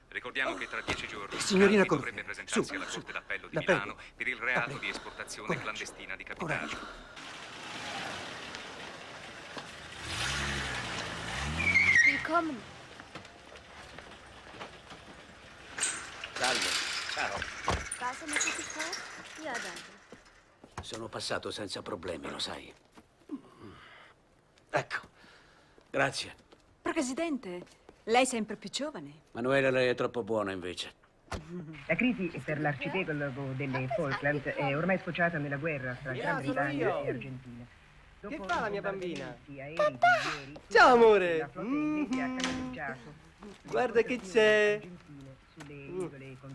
Ricordiamo che tra 10 giorni Signorina Calvi dovrebbe presentarsi alla Corte d'Appello di Milano per il reato di esportazione clandestina di capitali. Willkommen. Salve. Ciao. Passa una cosa? Ja, danke. Sono passato senza problemi, lo sai. Ecco. Grazie. Presidente, lei è sempre più giovane. Manuela, lei è troppo buona, invece. La crisi per l'arcipelago delle Falkland è ormai sfociata nella guerra tra Gran Bretagna e Argentina. Che fa la mia bambina? Ciao, amore. Guarda che c'è.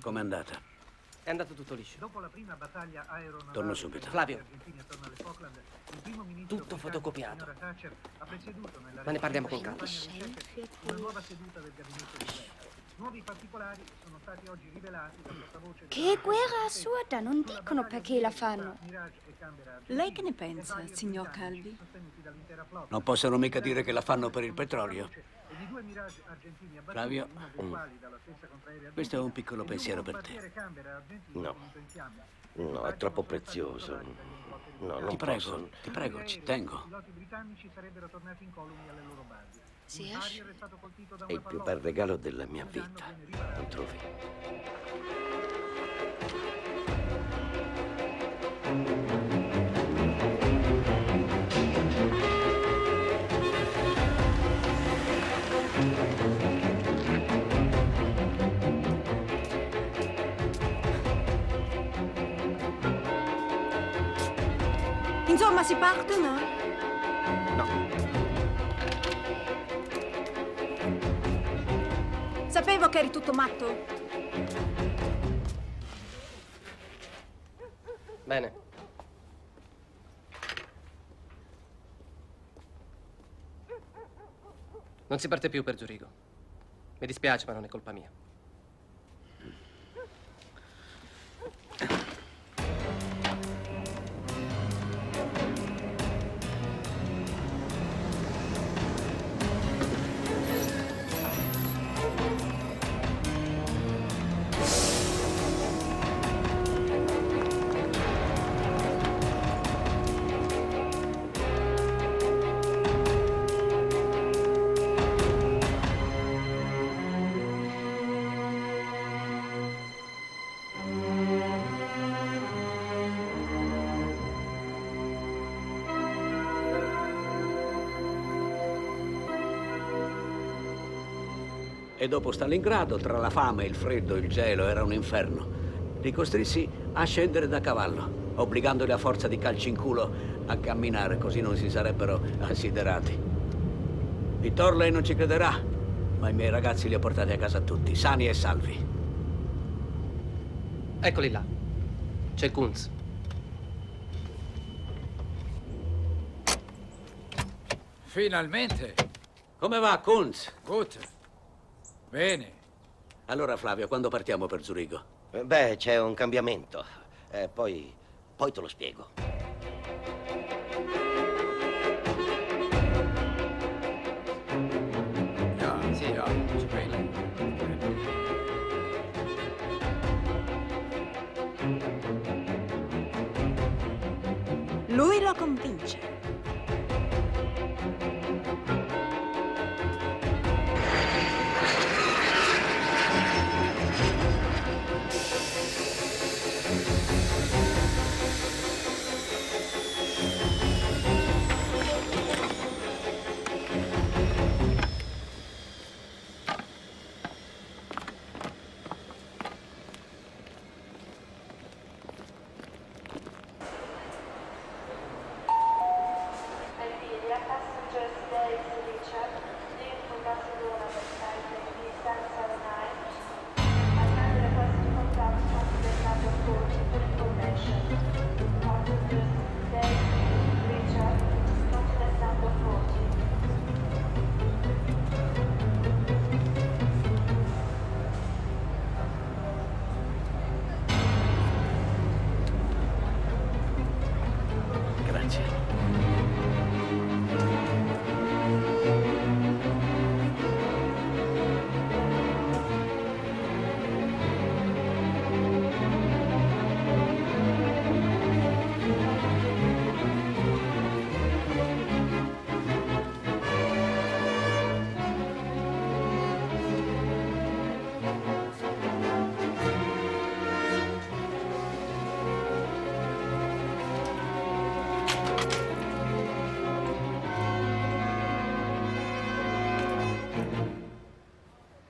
Com'è andata? È andato tutto liscio. Dopo la prima battaglia aeronavale, Torno subito. Flavio, tutto fotocopiato. Ma ne parliamo con calma. Una nuova seduta del gabinetto di governo. Nuovi particolari sono stati oggi rivelati da portavoce. Che guerra assurda, non dicono perché la fanno. Lei che ne pensa, signor Calvi? Non possono mica dire che la fanno per il petrolio. Flavio, questo è un piccolo pensiero per te. No. No, è troppo prezioso. No, non posso. Ti prego, ci tengo. Si esce? È il più bel regalo della mia vita. Non trovi? Insomma, si parte, no? No. Sapevo che eri tutto matto. Bene. Non si parte più per Zurigo. Mi dispiace, ma non è colpa mia. E dopo Stalingrado, tra la fame, il freddo, il gelo, era un inferno. Li costrissi a scendere da cavallo, obbligandoli a forza di calci in culo a camminare, così non si sarebbero assiderati. Vittor, lei non ci crederà, ma i miei ragazzi li ho portati a casa tutti, sani e salvi. Eccoli là. C'è Kunz. Finalmente. Come va, Kunz? Gut. Bene. Allora, Flavio, quando partiamo per Zurigo? Beh, c'è un cambiamento. Poi te lo spiego. Ja, bene. Lui lo convince.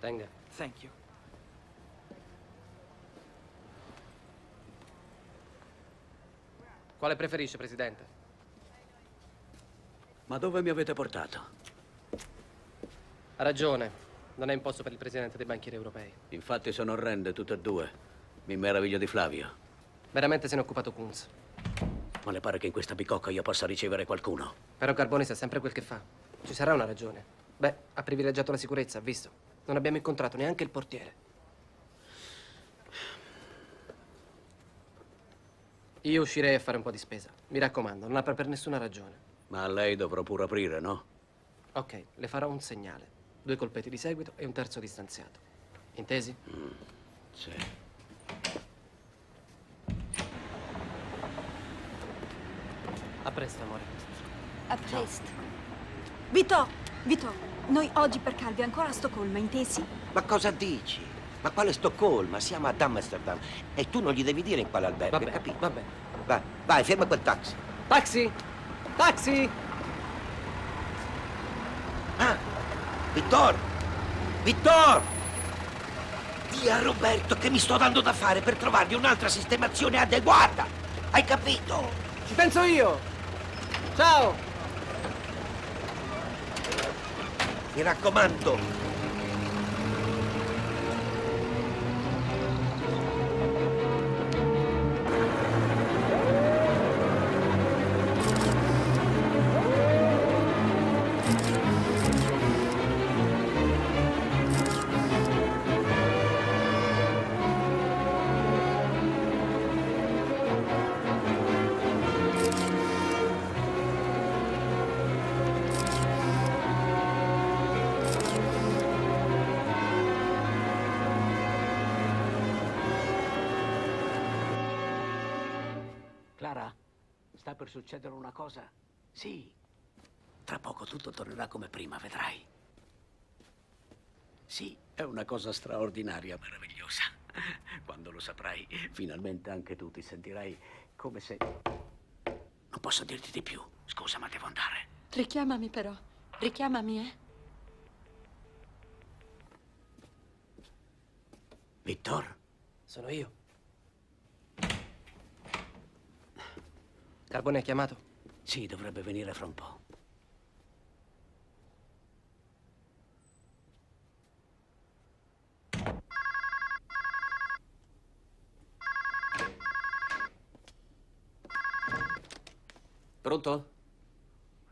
Tenga. Thank you. Quale preferisce, Presidente? Ma dove mi avete portato? Ha ragione. Non è un posto per il Presidente dei banchieri europei. Infatti sono orrende tutte e due. Mi meraviglio di Flavio. Veramente se ne è occupato Kunz. Ma le pare che in questa bicocca io possa ricevere qualcuno? Però Carboni sa sempre quel che fa. Ci sarà una ragione. Beh, ha privilegiato la sicurezza, ha visto. Non abbiamo incontrato neanche il portiere. Io uscirei a fare un po' di spesa. Mi raccomando, non apra per nessuna ragione. Ma a lei dovrò pure aprire, no? Ok, le farò un segnale. 2 colpetti di seguito e un terzo distanziato. Intesi? Sì. A presto, amore. A presto. Vito, noi oggi per Calvi ancora a Stoccolma, intesi? Ma cosa dici? Ma quale Stoccolma? Siamo ad Amsterdam. E tu non gli devi dire in quale albergo, hai capito? Va bene. Vai, ferma quel taxi. Taxi! Taxi! Ah! Vittor! Vittor! Dì a Roberto che mi sto dando da fare per trovargli un'altra sistemazione adeguata. Hai capito? Ci penso io! Ciao! Mi raccomando. Clara, sta per succedere una cosa? Sì. Tra poco tutto tornerà come prima, vedrai. Sì, è una cosa straordinaria, meravigliosa. Quando lo saprai, finalmente anche tu ti sentirai come se... Non posso dirti di più. Scusa, ma devo andare. Richiamami però. Richiamami, Vittor? Sono io. Carbone ha chiamato? Sì, dovrebbe venire fra un po'. Pronto?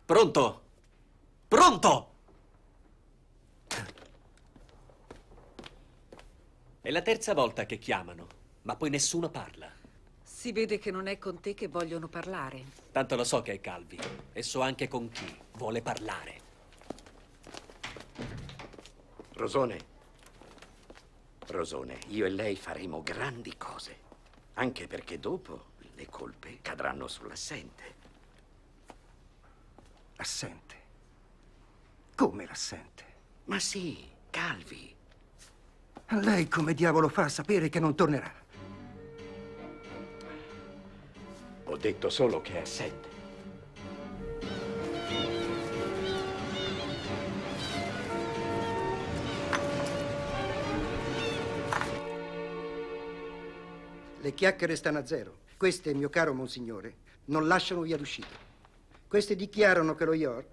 Pronto? Pronto? È la terza volta che chiamano, ma poi nessuno parla. Si vede che non è con te che vogliono parlare. Tanto lo so che è Calvi e so anche con chi vuole parlare. Rosone, Rosone, io e lei faremo grandi cose, anche perché dopo le colpe cadranno sull'assente. Assente? Come l'assente? Ma sì, Calvi. Lei come diavolo fa a sapere che non tornerà? Ho detto solo che è assente. Le chiacchiere stanno a zero. Queste, mio caro monsignore, non lasciano via d'uscita. Queste dichiarano che lo IOR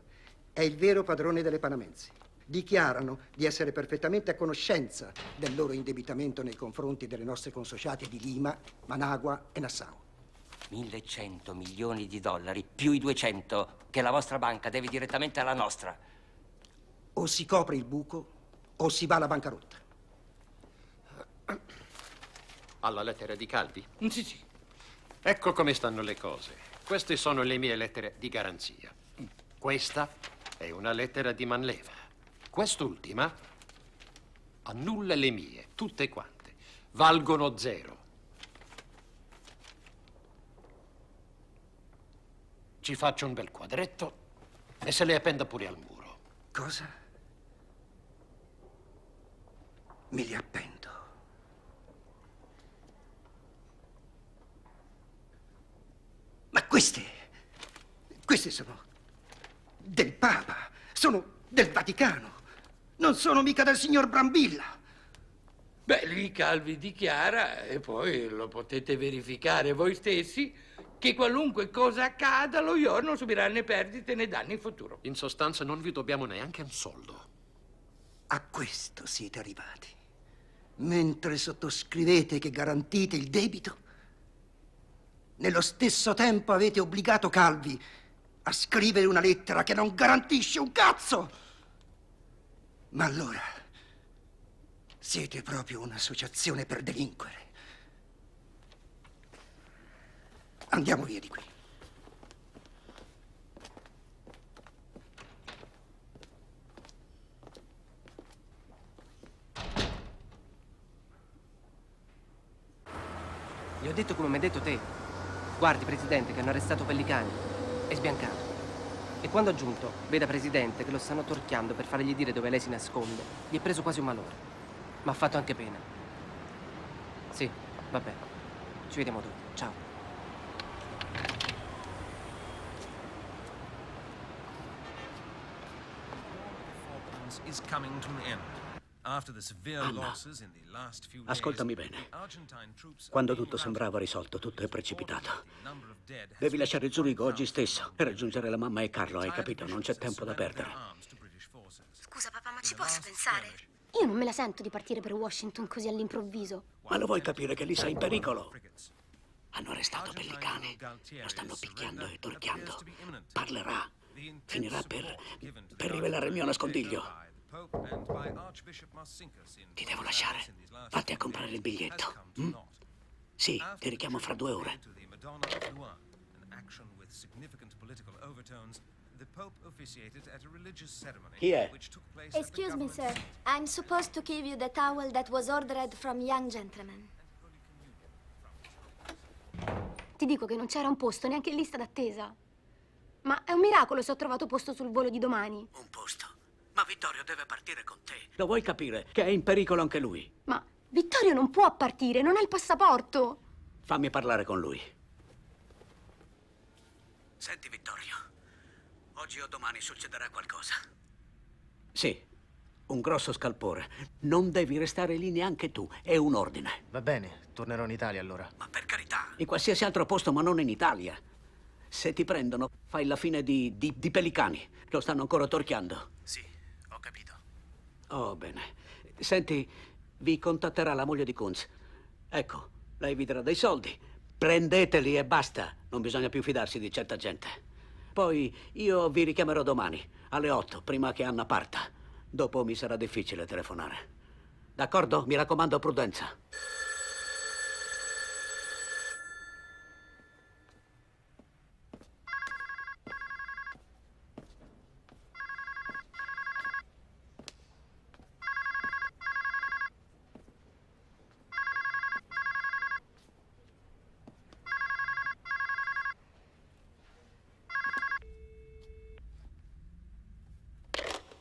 è il vero padrone delle Panamensi. Dichiarano di essere perfettamente a conoscenza del loro indebitamento nei confronti delle nostre consociate di Lima, Managua e Nassau. 1.100 milioni di dollari più i 200 che la vostra banca deve direttamente alla nostra. O si copre il buco o si va alla bancarotta. Alla lettera di Calvi? Sì, sì. Ecco come stanno le cose. Queste sono le mie lettere di garanzia. Questa è una lettera di manleva. Quest'ultima annulla le mie, tutte quante. Valgono 0. Ci faccio un bel quadretto e se le appenda pure al muro. Cosa? Me li appendo. Ma queste sono del Papa, sono del Vaticano, non sono mica del signor Brambilla. Beh, lì Calvi dichiara, e poi lo potete verificare voi stessi, che qualunque cosa accada, lo IOR non subirà né perdite né danni in futuro. In sostanza non vi dobbiamo neanche un soldo. A questo siete arrivati. Mentre sottoscrivete che garantite il debito, nello stesso tempo avete obbligato Calvi a scrivere una lettera che non garantisce un cazzo. Ma allora siete proprio un'associazione per delinquere. Andiamo via di qui. Gli ho detto come mi hai detto te. Guardi, Presidente, che hanno arrestato Pellicani. È sbiancato. E quando ha giunto, veda, Presidente, che lo stanno torchiando per fargli dire dove lei si nasconde, gli è preso quasi un malore. Ma ha fatto anche pena. Sì, vabbè. Ci vediamo dopo. Ciao. Is coming to an end. After the severe losses in the last few days, Ascoltami bene. the Argentine troops Quando tutto sembrava risolto, tutto è precipitato. Devi lasciare Zurigo oggi stesso e raggiungere la mamma e Carlo, hai capito? Non c'è tempo da perdere. Scusa papà, ma ci posso pensare? Io non me la sento di partire per Washington così all'improvviso. Ma lo vuoi capire che lì sei in pericolo? Hanno arrestato Pellicani, lo stanno picchiando e torchiando. Parlerà, finirà per rivelare il mio nascondiglio. Ti devo lasciare. Vatti a comprare il biglietto. Mm? Sì, ti richiamo fra 2 ore. Chi è? Excuse me, sir. I'm supposed to give you the towel that was ordered from young gentlemen. Ti dico che non c'era un posto neanche in lista d'attesa. Ma è un miracolo se ho trovato posto sul volo di domani. Un posto? Ma Vittorio deve partire con te. Lo vuoi capire? Che è in pericolo anche lui. Ma Vittorio non può partire, non ha il passaporto. Fammi parlare con lui. Senti, Vittorio. Oggi o domani succederà qualcosa. Sì, Un grosso scalpore. Non devi restare lì neanche tu. È un ordine. Va bene, tornerò in Italia allora. Ma per carità. In qualsiasi altro posto, ma non in Italia. Se ti prendono, fai la fine di Pelicani. Lo stanno ancora torchiando. Sì, ho capito. Oh, bene. Senti, vi contatterà la moglie di Kunz. Ecco, lei vi darà dei soldi. Prendeteli e basta. Non bisogna più fidarsi di certa gente. Poi io vi richiamerò domani, alle 8, prima che Anna parta. Dopo mi sarà difficile telefonare. D'accordo? Mi raccomando, prudenza.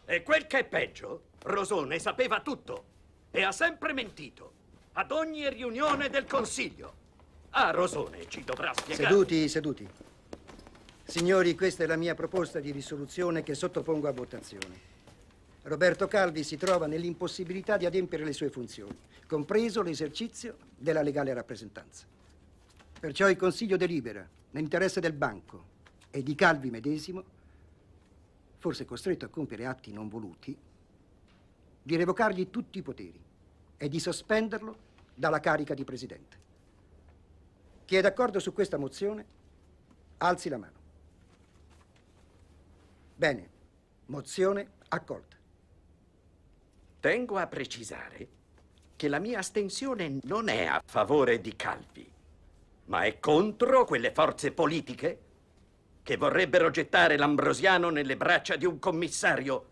E quel che è peggio, Rosone sapeva tutto e ha sempre mentito ad ogni riunione del Consiglio. Ah, Rosone ci dovrà spiegare. Seduti, seduti. Signori, questa è la mia proposta di risoluzione che sottopongo a votazione. Roberto Calvi si trova nell'impossibilità di adempiere le sue funzioni, compreso l'esercizio della legale rappresentanza. Perciò il Consiglio delibera, nell'interesse del banco e di Calvi medesimo, forse costretto a compiere atti non voluti, di revocargli tutti i poteri e di sospenderlo dalla carica di presidente. Chi è d'accordo su questa mozione, alzi la mano. Bene, mozione accolta. Tengo a precisare che la mia astensione non è a favore di Calvi, ma è contro quelle forze politiche che vorrebbero gettare l'Ambrosiano nelle braccia di un commissario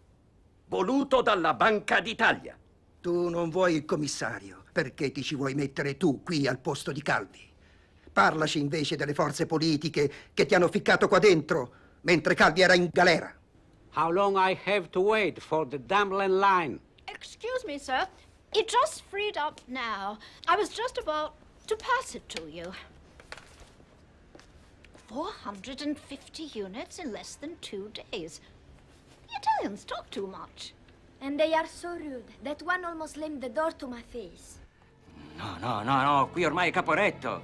voluto dalla Banca d'Italia. Tu non vuoi il commissario, perché ti ci vuoi mettere tu qui al posto di Calvi? Parlaci invece delle forze politiche che ti hanno ficcato qua dentro, mentre Calvi era in galera. How long I have to wait for the Dublin line? Excuse me, sir. It just freed up now. I was just about to pass it to you. 450 units in less than 2 days. The Italians talk too much. And they are so rude that one almost slammed the door to my face. No, qui ormai è Caporetto.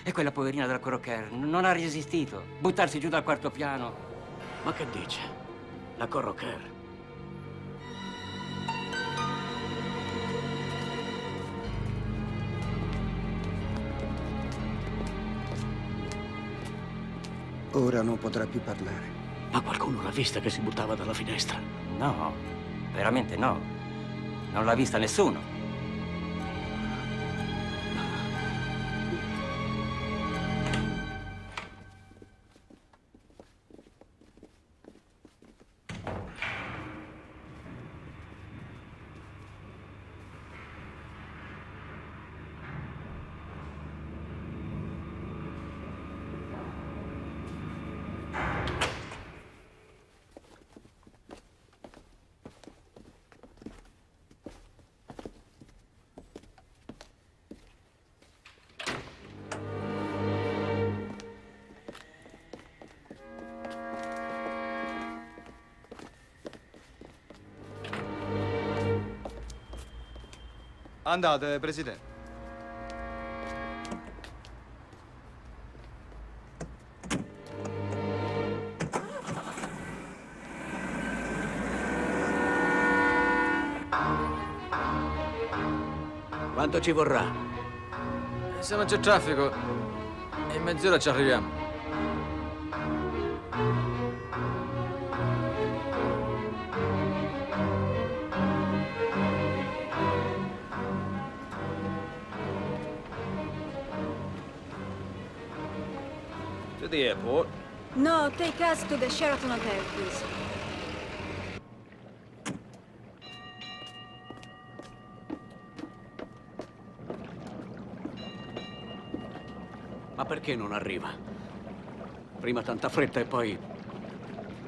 E quella poverina della Corrocher non ha resistito. Buttarsi giù dal quarto piano. Ma che dice? La Corrocher? Ora non potrà più parlare. Ma qualcuno l'ha vista che si buttava dalla finestra? No, veramente no. Non l'ha vista nessuno. Andate, Presidente. Quanto ci vorrà? Se non c'è traffico, in mezz'ora ci arriviamo. To the airport. No, take us to the Sheraton Hotel, please. Ma perché non arriva? Prima tanta fretta e poi...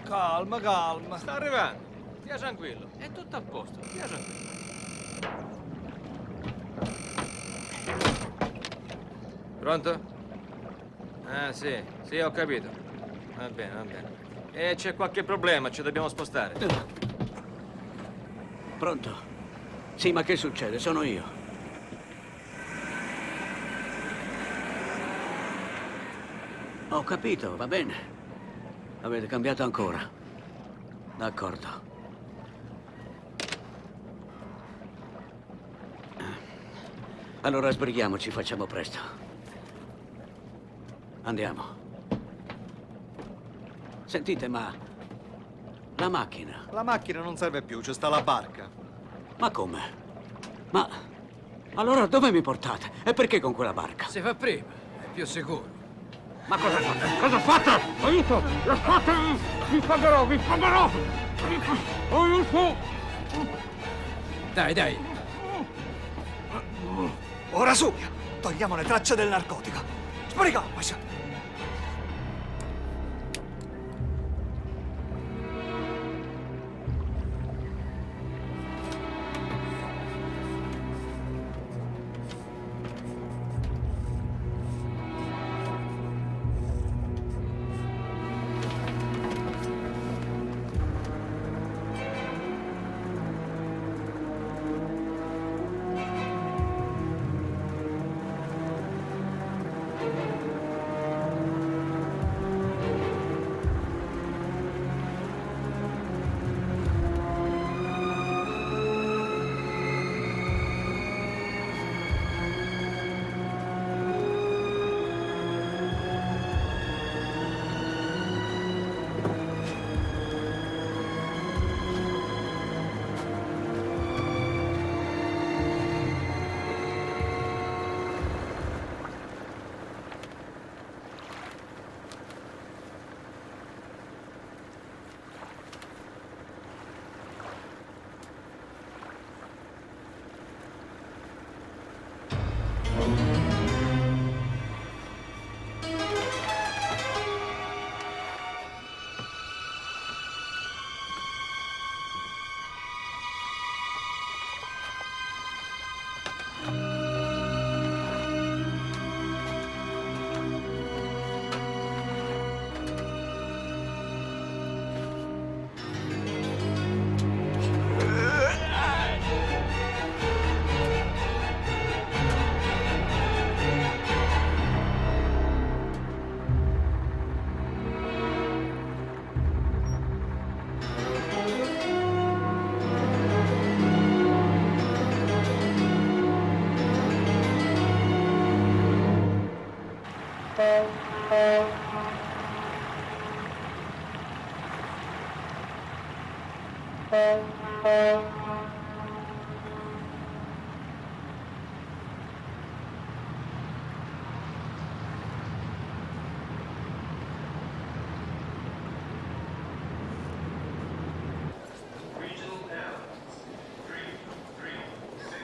Calma, calma. Sta arrivando. Stia tranquillo. È tutto a posto. Stia tranquillo. Pronto? Ah, sì, ho capito. Va bene, va bene. E c'è qualche problema, ci dobbiamo spostare. Pronto? Sì, ma che succede? Sono io. Ho capito, va bene. Avete cambiato ancora. D'accordo. Allora sbrighiamoci, facciamo presto. Andiamo. Sentite, ma la macchina? La macchina non serve più, c'è sta la barca. Ma come? Ma allora dove mi portate? E perché con quella barca? Si fa prima, è più sicuro. Ma cosa fate? Cosa fate? Aiuto! Lasciatemi! Vi pagherò, vi pagherò! Aiuto! Dai, dai. Ora su! Togliamo le tracce del narcotico. Sbrighiamoci!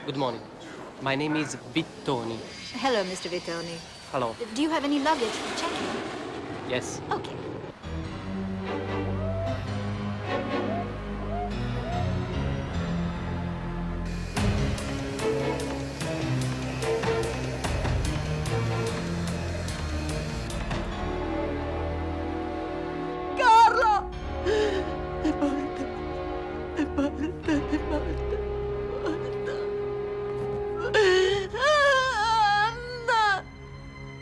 Good morning. My name is Vittoni. Hello, Mr. Vittoni. Hello. Do you have any luggage for checking? Yes. Okay. Carlo! È morta. È morta, è morta. Anna!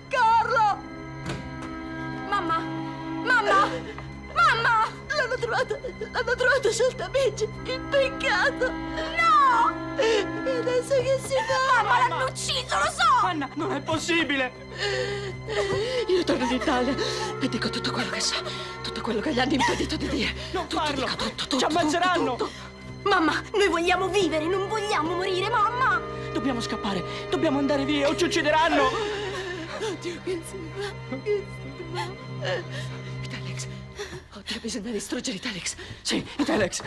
Carlo! Mamma! Mamma! Mamma! L'hanno trovata sotto amici, impiccato. No! E adesso che si fa? Mamma, l'hanno ucciso, lo so! Anna, non è possibile! Io torno in Italia e dico tutto quello che so, tutto quello che gli hanno impedito di dire. Non farlo! Ci ammazzeranno! Mamma, noi vogliamo vivere, non vogliamo morire, mamma! Dobbiamo scappare, dobbiamo andare via o ci uccideranno! Oddio, che si fa? Che si fa? Italex! Oddio, bisogna distruggere Italex! Sì, Italex!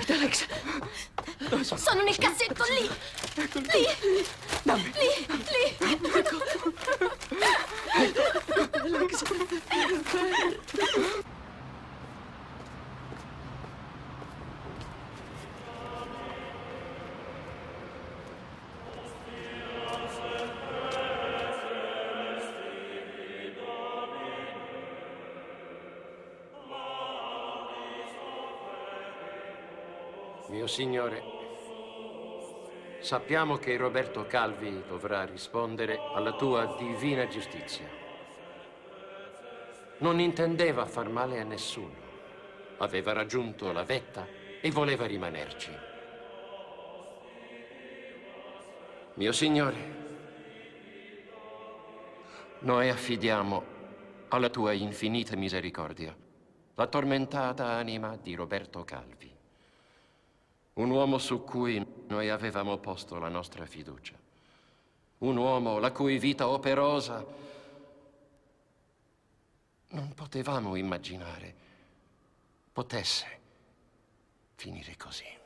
Dove sono? Sono nel cassetto lì! Lì! Dammi! Lì! Alex! Mio signore, Sappiamo che Roberto Calvi dovrà rispondere alla tua divina giustizia. Non intendeva far male a nessuno. Aveva raggiunto la vetta e voleva rimanerci. Mio Signore, noi affidiamo alla tua infinita misericordia la tormentata anima di Roberto Calvi, un uomo su cui noi avevamo posto la nostra fiducia, un uomo la cui vita operosa non potevamo immaginare potesse finire così.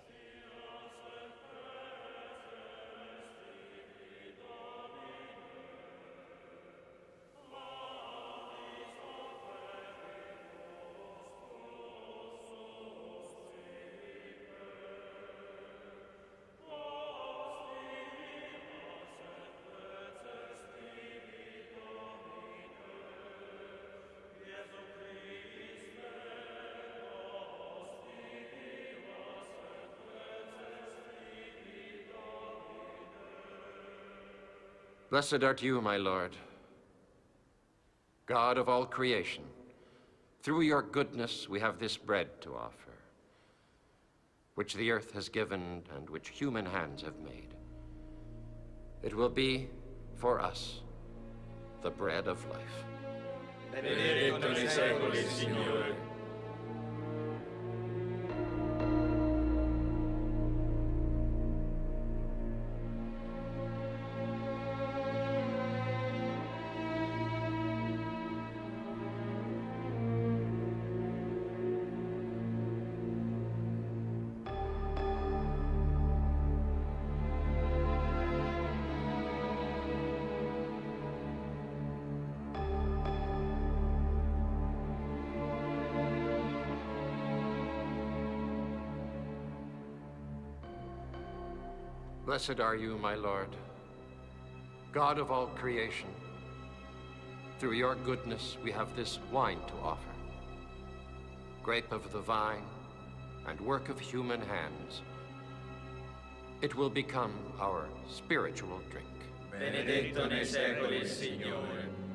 Blessed art you, my Lord, God of all creation. Through your goodness we have this bread to offer, which the earth has given and which human hands have made. It will be, for us, the bread of life. Benedetto nei secoli il Signore. Blessed are you, my Lord, God of all creation. Through your goodness we have this wine to offer, grape of the vine and work of human hands. It will become our spiritual drink. Benedetto nei secoli il Signore.